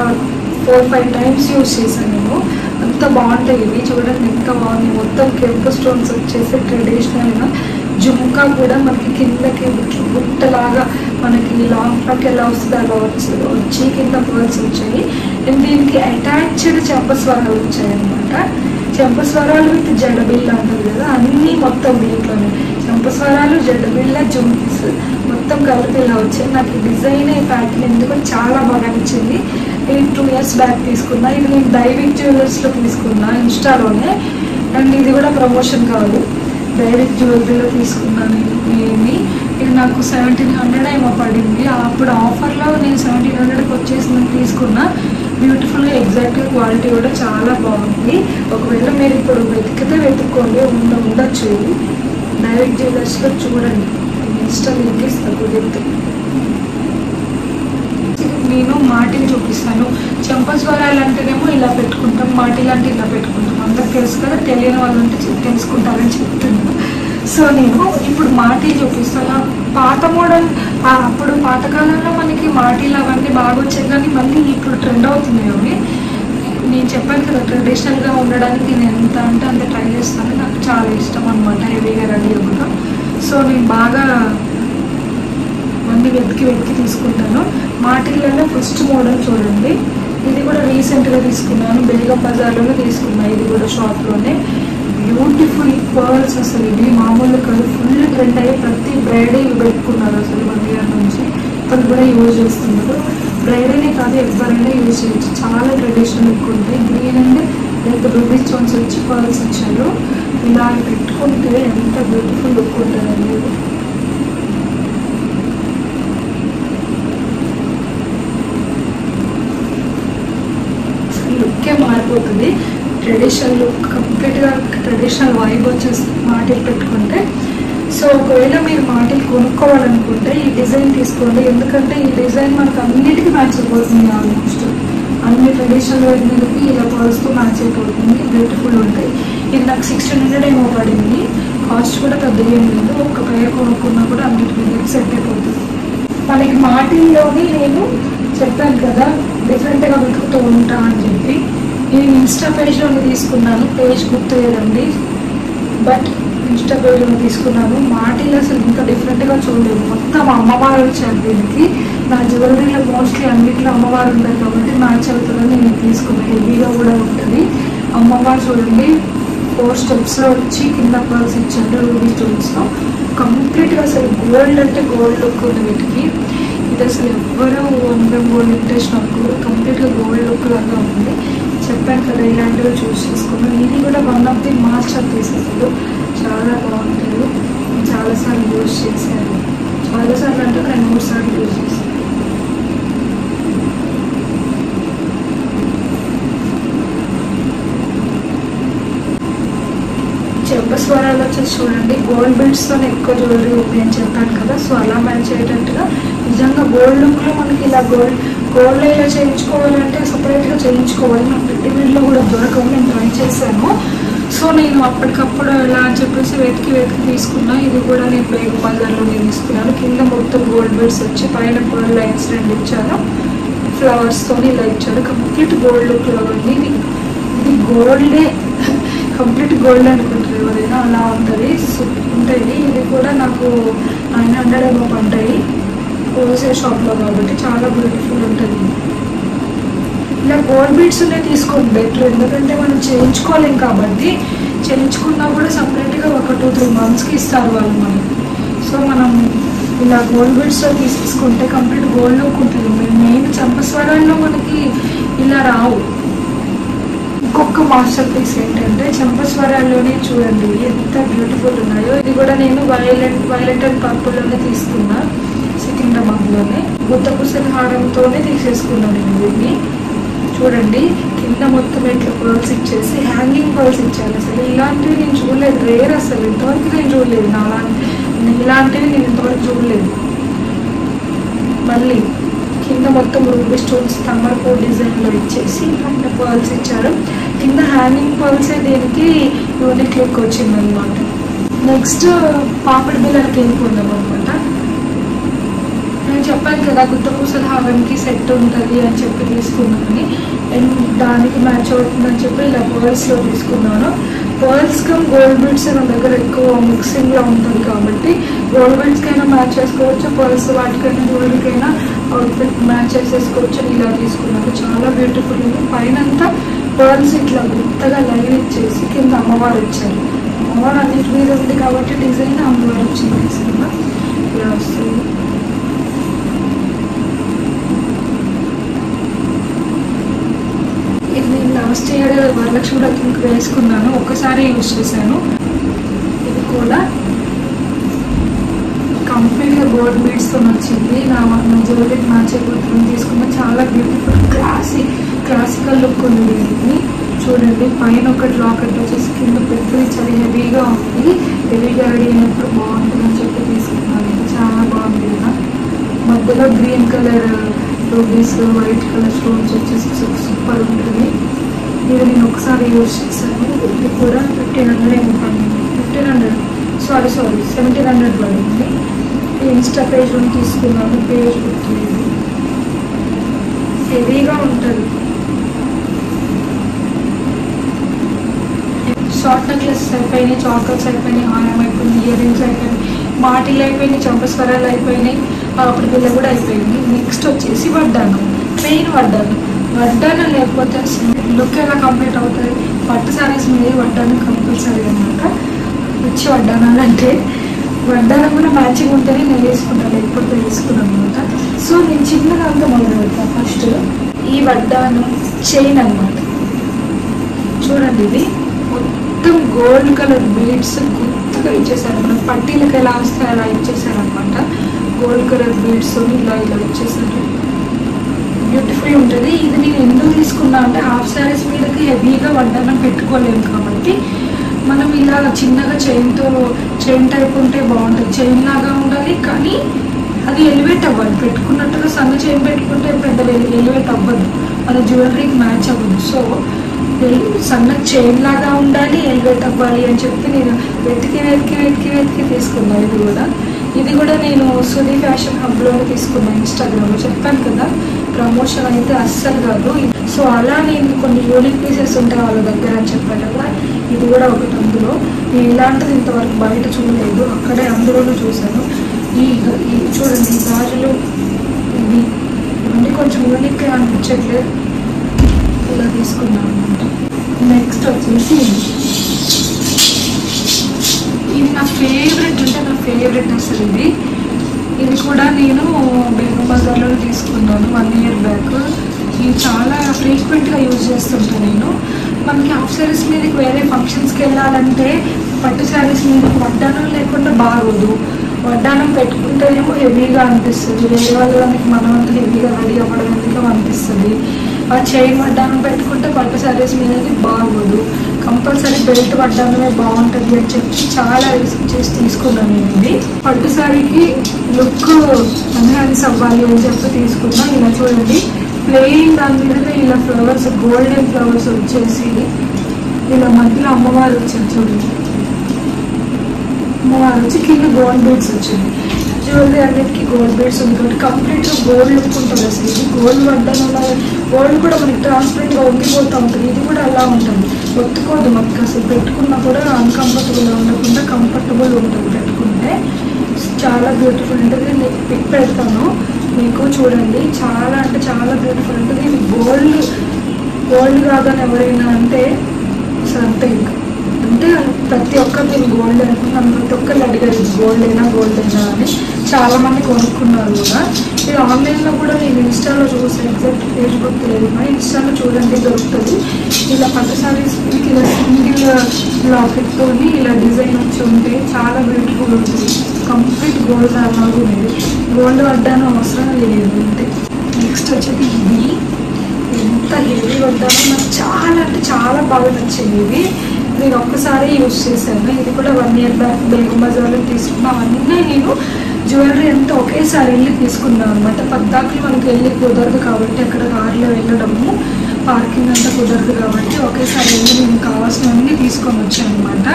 4-5 టైమ్స్ యూజ్ చేశాను నేను. అంత బాగుంటాయి ఇవి. చూడండి ఎంత బాగుంది. మొత్తం కెంపు స్టోన్స్ వచ్చేసి ట్రెడిషనల్గా. జుమ్కా కూడా మనకి కిందకి బుట్టలాగా మనకి లాంగ్ ఫ్రాక్ ఎలా వస్తుంది అలా వచ్చి కింద పర్ల్స్ వచ్చాయి. అండ్ దీనికి అటాచ్డ్ చెంపస్వరాలు వచ్చాయి అనమాట. చెంపస్వరాలు విత్ జడబిల్ల అంటారు కదా, అన్నీ మొత్తం దీంట్లోనే చెంపస్వరాలు, జడబిల్ల, జుమ్కీస్ మొత్తం కలిపి ఇలా వచ్చాయి. నాకు ఈ డిజైన్ ఈ ప్యాటర్న్ ఎందుకు చాలా బాగా నచ్చింది. నేను 2 years బ్యాక్ తీసుకున్నా. ఇది నేను డైవిక్ జ్యువెలర్స్లో తీసుకున్నా, ఇన్స్టాలోనే. అండ్ ఇది కూడా ప్రమోషన్ కాదు, డైరెక్ట్ జ్యువెలరీలో తీసుకున్నాను. ఇది నాకు 1700 ఏమో పడింది. అప్పుడు ఆఫర్లో నేను 1700కి వచ్చేసిందని తీసుకున్నా. బ్యూటిఫుల్గా ఎగ్జాక్ట్గా క్వాలిటీ కూడా చాలా బాగుంది. ఒకవేళ మీరు ఇప్పుడు వెతుక్కోండి, ఉండొచ్చు. ఇది డైరెక్ట్ జ్యువెలర్స్లో చూడండి. ఇన్స్టా లింక్ ఇస్తాను కుదిరితే. నేను మాటిని చూపిస్తాను. చెంపస్వరాలు అంటేనేమో ఇలా పెట్టుకుంటాం, మాటిలు అంటే ఇలా పెట్టుకుంటాం. అందరికి తెలుసు కదా, తెలియని వాళ్ళు అంటే తెలుసుకుంటారని చెప్తున్నాను. సో నేను ఇప్పుడు మాటీ చూపిస్తాను. పాత మోడల్ అప్పుడు పాతకాలంలో మనకి మాటీలు అవన్నీ బాగా వచ్చాయి, కానీ మళ్ళీ ఇప్పుడు ట్రెండ్ అవుతున్నాయి అవి. నేను చెప్పాను కదా ట్రెడిషనల్గా ఉండడానికి నేను ఎంత అంటే అంత ట్రై చేస్తాను. నాకు చాలా ఇష్టం అనమాట హెవీగా రెడీ అవ్వడం. సో నేను బాగా అన్ని వెతికి తీసుకుంటాను. మాటీలలో ఫస్ట్ మోడల్ చూడండి, ఇది కూడా రీసెంట్గా తీసుకున్నాను, బేగం బజార్లోనే తీసుకున్నాను. ఇది కూడా షాప్లోనే. బ్యూటిఫుల్ పర్ల్స్ అసలు ఇవి మామూలు కాదు, ఫుల్ ట్రెండ్ అయ్యి ప్రతి బ్రైడే ఇవి పెట్టుకున్నారు అసలు 1 year నుంచి. ఇప్పుడు కూడా యూజ్ చేస్తున్నారు. బ్రైడేనే కాదు ఎవరైనా యూజ్ చేయొచ్చు, చాలా ట్రెడిషనల్ లుక్ ఉంటాయి. Green and like ruby stones వచ్చి పర్ల్స్ ఇచ్చారు. ఇలా పెట్టుకుంటే ఎంత బ్యూటిఫుల్ లుక్ ఉంటుందండి. లుక్కే మారిపోతుంది. ట్రెడిషనల్ లుక్ కంప్లీట్గా ట్రెడిషనల్ వైబ్ వచ్చేస్తుంది మాటీలు పెట్టుకుంటే. సో ఒకవేళ మీరు మాటీలు కొనుక్కోవాలనుకుంటే ఈ డిజైన్ తీసుకోండి, ఎందుకంటే ఈ డిజైన్ మనకు అన్నిటికీ మ్యాచ్ అయిపోతుంది. ఆల్మోస్ట్ అన్ని ట్రెడిషనల్ వైబ్ మీదకి ఇలా పర్స్తో మ్యాచ్ అయిపోతుంది. బ్యూటిఫుల్ ఉంటాయి. ఇది నాకు 1600 ఏమో పడింది. కాస్ట్ కూడా పెద్దగా ఏం లేదు. ఒక పేరు కొనుక్కున్నా కూడా అన్నిటి మీద సెట్ అయిపోతుంది. మనకి మాటీల్లోని నేను చెప్పాను కదా డిఫరెంట్గా వెతుకుతూ ఉంటా అని చెప్పి, నేను ఇన్స్టా పేజ్లోనే తీసుకున్నాను. పేజ్ గుర్తు లేదండి, బట్ ఇన్స్టా పేజ్లో తీసుకున్నాను. మాటీలు అసలు ఇంత డిఫరెంట్గా చూడలేదు. మొత్తం అమ్మవారు వచ్చారు దీనికి. నా జ్యువెలరీలో మోస్ట్లీ అన్నింటిలో అమ్మవారు ఉంటారు కాబట్టి మ్యాచ్ అవుతుందని నేను తీసుకున్నాను. హెవీగా కూడా ఉంటుంది. అమ్మవారు చూడండి 4 స్టెప్స్లో వచ్చి కింద పర్ల్స్ ఇచ్చారు రూబీ స్టోన్స్లో. కంప్లీట్గా అసలు గోల్డ్ అంటే గోల్డ్ లుక్ ఉంది వీటికి. ఇది అసలు ఎవ్వరూ గోల్డ్ ఇంట్రెస్ట్ నాకు కంప్లీట్గా గోల్డ్ లుక్ లాగా ఉంది. చెప్పాను కదా ఇలాంటివి చూస్ చేసుకున్నాను. ఇది కూడా one of the master pieces. చాలా బాగుంటుంది. చాలాసార్లు యూజ్ చేశాను. చాలాసార్లు అంటే 2-3 సార్లు యూజ్ చేశాను. చెంపస్వరాలు వచ్చేసి చూడండి గోల్డ్ బీడ్స్తో ఎక్కువ జ్యువెలరీ ఉంది అని చెప్పాను కదా. సో అలా మ్యాచ్ అయ్యేటట్టుగా నిజంగా గోల్డ్ లుక్లో మనకి ఇలా గోల్డ్ ఇలా చేయించుకోవాలంటే సపరేట్గా చేయించుకోవాలి. నాకు రెడీమేడ్లో కూడా దొరకవు. నేను ట్రై చేశాను. సో నేను అప్పటికప్పుడు ఇలా అని చెప్పేసి వెతికి తీసుకున్నా. ఇది కూడా నేను బేగం బజార్లోనే తీసుకున్నాను. కింద మొత్తం గోల్డ్ బీడ్స్ వచ్చి పైన గోల్డ్ లైన్స్ 2 ఇచ్చారు. ఫ్లవర్స్తో ఇలా ఇచ్చారు. కంప్లీట్ గోల్డ్ లుక్లో ఉంది. ఇది గోల్డే, కంప్లీట్ గోల్డ్ అనుకుంటారు ఎవరైనా, అలా ఉంటుంది. ఉంటాయి. ఇది కూడా నాకు 900 ఏమో పడ్డాయి హోల్సేల్ షాప్లో కాబట్టి. చాలా బ్యూటిఫుల్ ఉంటుంది. ఇలా గోల్డ్ బీడ్స్నే తీసుకోండి బెటర్, ఎందుకంటే మనం చేయించుకోలేం కాబట్టి. చేయించుకున్నా కూడా సపరేట్గా ఒక 2-3 monthsకి ఇస్తారు వాళ్ళు మనకి. సో మనం ఇలా గోల్డ్ బీడ్స్తో తీసుకుంటే కంప్లీట్ గోల్డ్ లుక్ ఉంటుంది. మెయిన్ చంపస్వరాల్లో మనకి ఇలా రావు. ఇంకొక మాస్టర్ పీస్ ఏంటంటే చంపస్వరాల్లోనే చూడండి ఎంత బ్యూటిఫుల్ ఉన్నాయో. ఇది కూడా నేను వైలెట్ అండ్ పర్పుల్లోనే తీసుకున్నా. సికింద్రాబాద్లోనే గుత్తపూసల హారంతోనే తీసేసుకున్నాను నేను దీన్ని. చూడండి కింద మొత్తం ఇట్లా పర్ల్స్ ఇచ్చేసి హ్యాంగింగ్ పర్ల్స్ ఇచ్చాను. అసలు ఇలాంటివి నేను చూడలేదు. రేర్ అసలు ఇంతవరకు నేను చూడలేదు. ఇలాంటివి నేను ఇంతవరకు చూడలేదు. మళ్ళీ కింద మొత్తం రూబీ స్టోన్స్ తమర్పూ డిజైన్లో ఇచ్చేసి పైన పర్ల్స్ ఇచ్చారు. కింద హ్యాంగింగ్ పర్ల్సే దీనికి యూనిక్ లుక్ వచ్చింది అనమాట. నెక్స్ట్ పాపిడి బిళ్ళకి వెళ్ళిపోదాం అనమాట. నేను చెప్పాను కదా గుత్తపూసల హారంకి సెట్ ఉంటుంది అని చెప్పి తీసుకున్నాను. అండ్ దానికి మ్యాచ్ అవుతుందని చెప్పి ఇలా పర్ల్స్లో తీసుకున్నాను. పర్ల్స్ కమ్ గోల్డ్ బీడ్స్ నా దగ్గర ఎక్కువ మిక్సింగ్లో ఉంటుంది కాబట్టి గోల్డ్ బీడ్స్కైనా మ్యాచ్ చేసుకోవచ్చు, పర్ల్స్ వాటికైనా జ్యువెలరీకైనా అవుట్ఫిట్ మ్యాచ్ చేసేసుకోవచ్చు. ఇలా తీసుకున్నాను. చాలా బ్యూటిఫుల్ ఉంది. పైన అంతా పర్ల్స్ ఇట్లా గుత్తగా లైవ్ ఇచ్చేసి కింద అమ్మవారు వచ్చారు. అమ్మవారు అన్నిటి మీద ఉంది కాబట్టి డిజైన్ అమ్మవారు వచ్చింది తీసుకున్నా. ఇలా వస్తుంది. ఇది నేను లాస్ట్ ఇయర్ వరలక్ష్మి వ్రతంకి వేసుకున్నాను. ఒక్కసారి యూజ్ చేశాను. ఇది కూడా కంప్లీట్గా గోల్డ్ బీడ్స్తో వచ్చింది. నా జ్యువెలరీకి మ్యాచ్ అయిపోతుంది తీసుకున్నా. చాలా బ్యూటిఫుల్ క్లాసికల్ లుక్ ఉంది దీనికి. చూడండి పైన ఒకటి లాకెట్ వచ్చేసి కింద పెద్దది చాలా హెవీగా ఉంది. హెవీగా రెడీ అయినప్పుడు బాగుంటుంది అని చెప్పి తీసుకున్నాను. చాలా బాగుంది కదా. మధ్యలో green colour rubies white colour stones వచ్చేసి సూపర్ ఉంటుంది. ఇది నేను ఒకసారి యూజ్ చేశాను. ఇది కూడా 1500 ఏమో పడింది. 1500 సారీ 1700 పడింది. ఇన్స్టా పేజ్ తీసుకున్నాను, పేజ్ గుర్తులేదు. హెవీగా ఉంటుంది. షార్ట్ నెక్లెస్ అయిపోయినాయి, చాకర్స్ అయిపోయినాయి, హారం అయిపోయింది, ఇయర్ రింగ్స్ అయిపోయినాయి, మాటిలు అయిపోయినాయి, చంపస్వరాలు అయిపోయినాయి, పాపడి పిల్ల కూడా అయిపోయింది. నెక్స్ట్ వచ్చేసి వడ్డానం, మెయిన్ వడ్డానం లేకపోతే లుక్ ఎలా కంప్లీట్ అవుతుంది? పట్టు సారీస్ మీద వడ్డానం కంపల్సరీ అనమాట. వచ్చి వడ్డానాలు అంటే వడ్డానం కూడా మ్యాచింగ్ ఉంటేనే నేను వేసుకుంటాను, లేకపోతే వేసుకున్నాను అనమాట. సో నేను చిన్నగా అంతా మొదలు పెడతాను. ఫస్ట్ ఈ వడ్డానం చైన్ అనమాట. చూడండి, ఇది మొత్తం గోల్డ్ కలర్ బీడ్స్ గుర్తుగా ఇచ్చేసారు. మనం పట్టీలకు ఎలా వస్తే అలా ఇచ్చేసారు అనమాట. గోల్డ్ కలర్ బీడ్స్ ఇలా ఇచ్చేసారు. బ్యూటిఫుల్ ఉంటుంది. ఇది నేను ఎందుకు తీసుకున్నా అంటే హాఫ్ శారీస్ మీదకి హెవీగా వడ్డానం పెట్టుకోలేము కాబట్టి మనం ఇలా చిన్నగా చైన్ టైప్ ఉంటే బాగుంటుంది. చైన్ లాగా ఉండాలి కానీ అది ఎలివేట్ అవ్వాలి. పెట్టుకున్నట్టుగా సన్న చైన్ పెట్టుకుంటే పెద్ద ఎలివేట్ అవ్వదు, మన జ్యువెలరీకి మ్యాచ్ అవ్వదు. సో సన్న చైన్ లాగా ఉండాలి, ఎలివేట్ అవ్వాలి అని చెప్పి నేను వెతికి తీసుకున్నాను. ఇది కూడా నేను సుధీ ఫ్యాషన్ హబ్లోనే తీసుకున్నాను. ఇన్స్టాగ్రామ్లో చెప్పాను కదా, ప్రమోషన్ అయితే అస్సలు కాదు. సో అలా నేను కొన్ని యూనిక్ పీసెస్ ఉంటాయి వాళ్ళ దగ్గర అని చెప్పాను కదా, ఇది కూడా ఒకటి. అందులో నేను ఇలాంటిది ఇంతవరకు బయట చూడలేదు, అక్కడే అందులోనూ చూశాను. ఈ చూడండి, ఈ గాజులు ఇవన్నీ కొంచెం యూనిక్గా అనిపించట్లేదు, ఇలా తీసుకున్నాను అనమాట. నెక్స్ట్ వచ్చేసి ఇది నా ఫేవరెట్, అంటే నా ఫేవరెట్ అసలు. ఇది కూడా నేను బేగం బజార్లో తీసుకున్నాను 1 year బ్యాక్. ఇది చాలా ఫ్రీక్వెంట్గా యూజ్ చేస్తుంటాను నేను. మనకి హాఫ్ శారీస్ మీదకి వేరే ఫంక్షన్స్కి వెళ్ళాలంటే పట్టు శారీస్ మీద వడ్డానం లేకుండా బాగోదు. వడ్డానం పెట్టుకుంటేనేమో హెవీగా అనిపిస్తుంది, వేరే వాళ్ళ దానికి మనం అంత హెవీగా రెడీ అవ్వడం ఎందుకు అనిపిస్తుంది. ఆ చైన్ వడ్డానం పెట్టుకుంటే పట్టు శారీస్ మీదకి బాగోదు. కంపల్సరీ బెల్ట్ వడ్డానమే బాగుంటుంది అని చెప్పి చాలా రిస్క్ చేసి తీసుకున్నాను నేను. ఇది పట్టు శారీకి లుక్ ఎన్హాన్స్ అవ్వాలి అని చెప్పి తీసుకున్నా. ఇలా చూడండి, ప్లెయిన్ దాని మీదనే ఇలా ఫ్లవర్స్, గోల్డెన్ ఫ్లవర్స్ వచ్చేసి ఇలా మధ్యలో అమ్మవారు వచ్చారు. చూడండి, అమ్మవారు వచ్చి కింద గోల్డ్ బీడ్స్ వచ్చింది. జ్యువెలరీ అన్నిటికీ గోల్డ్ బీడ్స్ ఉంది కాబట్టి కంప్లీట్గా గోల్డ్ లుక్ ఉంటుంది. అసలు ఇది గోల్డ్ వడ్డానం, గోల్డ్ కూడా మనకి ట్రాన్స్పరెంట్గా ఉండిపోతూ ఉంటుంది. ఇది కూడా అలా ఉంటుంది, ఒత్తుకోదు మనకి. అసలు పెట్టుకున్నా కూడా అన్కంఫర్టబుల్గా ఉండకుండా కంఫర్టబుల్ ఉంటుంది పెట్టుకుంటే. చాలా బ్యూటిఫుల్ ఉంటుంది. నేను పిక్ పెడతాను మీకు, చూడండి. చాలా అంటే చాలా బ్యూటిఫుల్ ఉంటుంది. ఇది గోల్డ్ కాదని ఎవరైనా అంటే అసలు అంతే. ఇంకా అంటే ప్రతి ఒక్కరు నేను గోల్డ్ అనుకున్నాను, ప్రతి ఒక్కరు అడిగారు గోల్డ్ అయినా అని. చాలామంది కొనుక్కున్నారు కూడా. ఇది ఆన్లైన్లో కూడా నేను ఇన్స్టాలో చూసాను, ఎగ్జాక్ట్ ఫేస్బుక్ లేదు, ఇన్స్టాలో చూడండి దొరుకుతుంది. ఇలా పట్టు సారీస్ ఇలా సింగిల్ లాకెట్తో ఇలా డిజైన్ వచ్చి ఉంటే చాలా బ్యూటిఫుల్ ఉంటుంది. కంప్లీట్ గోల్డ్ అలాగే ఉంది, గోల్డ్ వడ్డాను అవసరం లేదు అంటే. నెక్స్ట్ వచ్చేది ఇది. ఎంత హెవీ వడ్డానో నాకు చాలా అంటే చాలా బాగా నచ్చింది. ఇది నేను ఒక్కసారి యూజ్ చేశాను. ఇది కూడా 1 year బ్యాక్ బేగం బజార్లో తీసుకున్నాను. అన్నీ నేను జ్యువెలరీ అంతా ఒకేసారి వెళ్ళి తీసుకున్నాను అనమాట. పద్దాకులు మనకి వెళ్ళి కుదరదు కాబట్టి, అక్కడ కార్లో వెళ్ళడము పార్కింగ్ అంతా కుదరదు కాబట్టి ఒకేసారి వెళ్ళి నేను కావాల్సినవన్నీ తీసుకొని వచ్చాను అనమాట.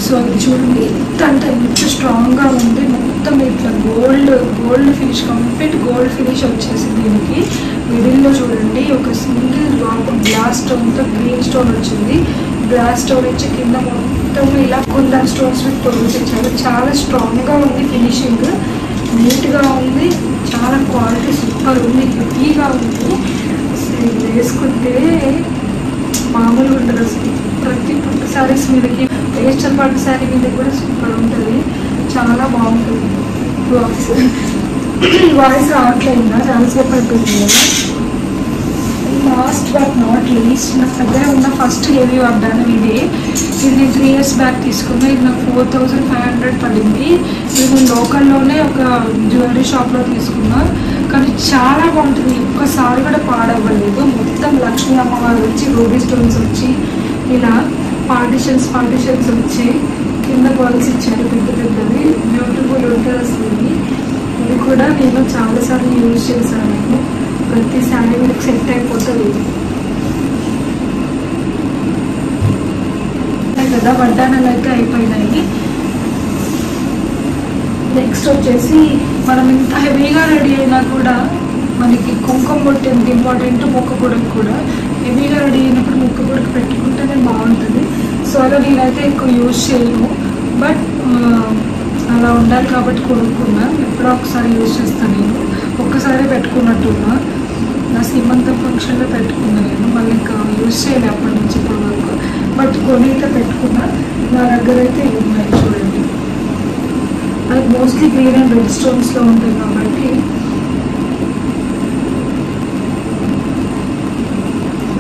సో ఇది చూడండి, ఎంత అంటే ఎంత స్ట్రాంగ్గా ఉంది. మొత్తం ఇట్లా gold finish, complete gold finish వచ్చేసి దీనికి. మిడిల్లో చూడండి ఒక సింగిల్ డ్రాప్ గ్లాస్ స్టోన్తో గ్రీన్ స్టోన్ వచ్చింది. గ్లాస్ స్టోన్ వచ్చి కింద మొత్తం ఇలా కుందన్ స్టోన్స్ పొడిపించారు. చాలా స్ట్రాంగ్గా ఉంది, ఫినిషింగ్ నీట్గా ఉంది, చాలా క్వాలిటీ సూపర్ ఉంది, హెవీగా ఉంది. అసలు వేసుకుంటే మామూలుగా ఉంటుంది అసలు. ప్రతి పట్టు శారీస్ మీదకి, పేస్టల్ పట్టు శారీ మీద కూడా సూపర్ ఉంటుంది, చాలా బాగుంటుంది. వాయిస్ రావట్లేదా? చాలాసేపు అయిపోతుంది కదా. లాస్ట్ బట్ నాట్ లీస్ట్, నా దగ్గర ఉన్న ఫస్ట్ హెవీ వడ్డానం ఇదే. ఇది నేను 3 years బ్యాక్ తీసుకున్నా. ఇది నాకు 4500 పడింది. ఇది నేను లోకల్లోనే ఒక జ్యువెలరీ షాప్లో తీసుకున్నా. కానీ చాలా బాగుంటుంది, ఒక్కసారి కూడా పాడవ్వలేదు. మొత్తం లక్ష్మీ అమ్మవారు వచ్చి రూబీ స్టోన్స్ వచ్చి ఇలా పార్టిషన్స్ వచ్చి కింద బాల్స్ ఇచ్చారు పెద్దవి. బ్యూటిఫుల్ ఉంటుంది అసలు. ఇది కూడా నేను చాలాసార్లు యూజ్ చేశాను. ప్రతి శారీ మీకు సెట్ అయిపోతుంది కదా. వడ్డానాలు అయితే అయిపోయినాయి. నెక్స్ట్ వచ్చేసి మనం ఇంత హెవీగా రెడీ అయినా కూడా మనకి కుంకుమ బొట్టు ఎంత ఇంపార్టెంట్, మొక్క పొడకు కూడా. హెవీగా రెడీ అయినప్పుడు మొక్క పొడకు పెట్టుకుంటేనే బాగుంటుంది. సో అలా నేనైతే ఎక్కువ యూజ్ చేయను, బట్ అలా ఉండాలి కాబట్టి కొనుక్కున్నా. ఎప్పుడో ఒకసారి యూజ్ చేస్తాను నేను. ఒక్కసారి పెట్టుకున్నట్టున్నా, నా సీమంతం ఫంక్షన్లో పెట్టుకున్నా నేను. మళ్ళీ ఇంకా యూజ్ చేయలే అప్పటి నుంచి ఇప్పటి వరకు. బట్ కొని అయితే పెట్టుకున్నా. నా దగ్గర అయితే ఇవి ఉన్నాయి చూడండి. అది మోస్ట్లీ గ్రీన్ అండ్ రెడ్ స్టోన్స్లో ఉంటుంది కాబట్టి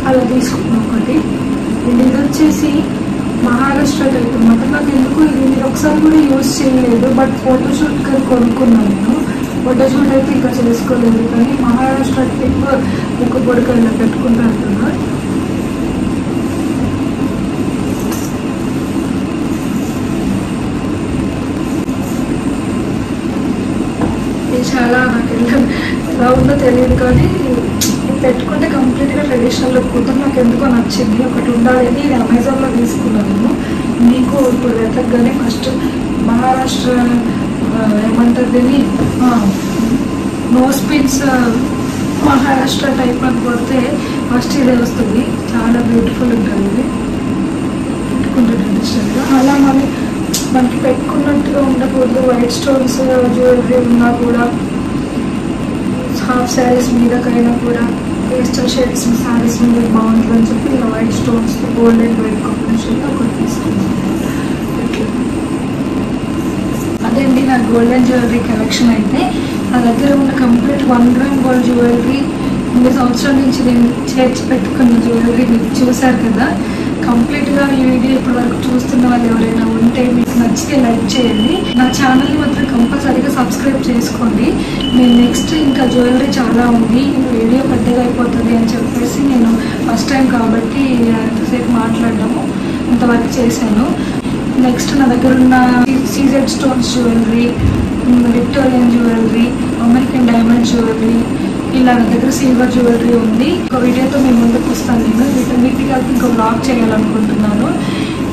అలా తీసుకున్నాం ఒకటి. ఇది వచ్చేసి మహారాష్ట్ర టైప్ అనమాట. నాకు ఎందుకు ఇది మీరు ఒకసారి కూడా యూజ్ చేయలేదు, బట్ ఫోటోషూట్ కొనుక్కున్నాను నేను. ఫోటోషూట్ అయితే ఇంకా చేసుకోలేదు, కానీ మహారాష్ట్ర టైప్ ఒక పొడికైనా పెట్టుకుంటాను కదా. ఇది చాలా నాకు ఎలా ఉందో తెలియదు, కానీ పెట్టుకుంటే కంప్లీట్గా ట్రెడిషనల్ లుక్ ఉంటుంది. నాకు ఎందుకో నచ్చింది, ఒకటి ఉండాలని. ఇది అమెజాన్లో తీసుకున్నాను. మీకు ఇప్పుడు వెతకగానే ఫస్ట్ మహారాష్ట్ర ఏమంటారు దీన్ని, నోస్ పిన్స్ మహారాష్ట్ర టైప్ అని కొడితే ఫస్ట్ ఇదే వస్తుంది. చాలా బ్యూటిఫుల్ ఉంటుంది ఇది, పెట్టుకుంటే ట్రెడిషనల్గా. అలా మనకి పెట్టుకున్నట్టుగా ఉండకూడదు. వైట్ స్టోన్స్ జ్యువెలరీ ఉన్నా కూడా, హాఫ్ శారీస్ మీదకైనా కూడా, పేస్టల్ షేడ్స్ శారీస్ మీద బాగుంటుందని చెప్పి ఇలా white stones gold and white కాంబినేషన్లో ఒకటి తీసుకున్నాను. అదండి నా గోల్డెన్ జ్యువెలరీ కలెక్షన్. అయితే నా దగ్గర ఉన్న కంప్లీట్ 1 గ్రామ్ గోల్డ్ జ్యువెలరీ 2 సంవత్సరాల నుంచి నేను చేర్చి పెట్టుకున్న జ్యువెలరీ మీరు చూసారు కదా. కంప్లీట్గా ఈ వీడియో ఇప్పటి వరకు చూస్తున్న వాళ్ళు ఎవరైనా ఉంటే మీకు నచ్చితే లైక్ చేయండి. నా ఛానల్ని మాత్రం కంపల్సరీగా సబ్స్క్రైబ్ చేసుకోండి. నేను నెక్స్ట్ ఇంకా జ్యువెలరీ చాలా ఉంది, వీడియో పెద్దగా అయిపోతుంది అని చెప్పేసి నేను ఫస్ట్ టైం కాబట్టి ఎంతసేపు మాట్లాడడము ఇంతవరకు చేశాను. నెక్స్ట్ నా దగ్గర ఉన్న CZ stones jewellery, Victorian jewellery, American diamond jewellery, ఇలా నా దగ్గర సిల్వర్ జ్యువెలరీ ఉంది. ఒక వీడియోతో మేము ముందుకు వస్తాను. నేను వీటన్నిటి కలిపి ఇంకో బ్లాగ్ చేయాలనుకుంటున్నాను.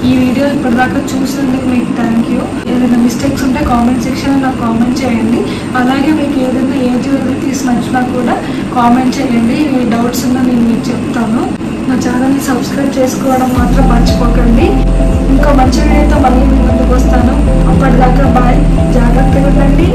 ఈ వీడియో ఇప్పటిదాకా చూసినందుకు మీకు థ్యాంక్ యూ. ఏదైనా మిస్టేక్స్ ఉంటే కామెంట్ సెక్షన్లో నాకు కామెంట్ చేయండి. అలాగే మీకు ఏదైనా ఏ జ్యువెలరీ తీసి నచ్చినా కూడా కామెంట్ చేయండి. ఏ డౌట్స్ ఉన్నా నేను మీకు చెప్తాను. నా ఛానల్ని సబ్స్క్రైబ్ చేసుకోవడం మాత్రం మర్చిపోకండి. ఇంకో మంచి వీడియోతో మళ్ళీ మీ ముందుకు వస్తాను. అప్పటిదాకా బాయ్, జాగ్రత్తగా ఉండండి.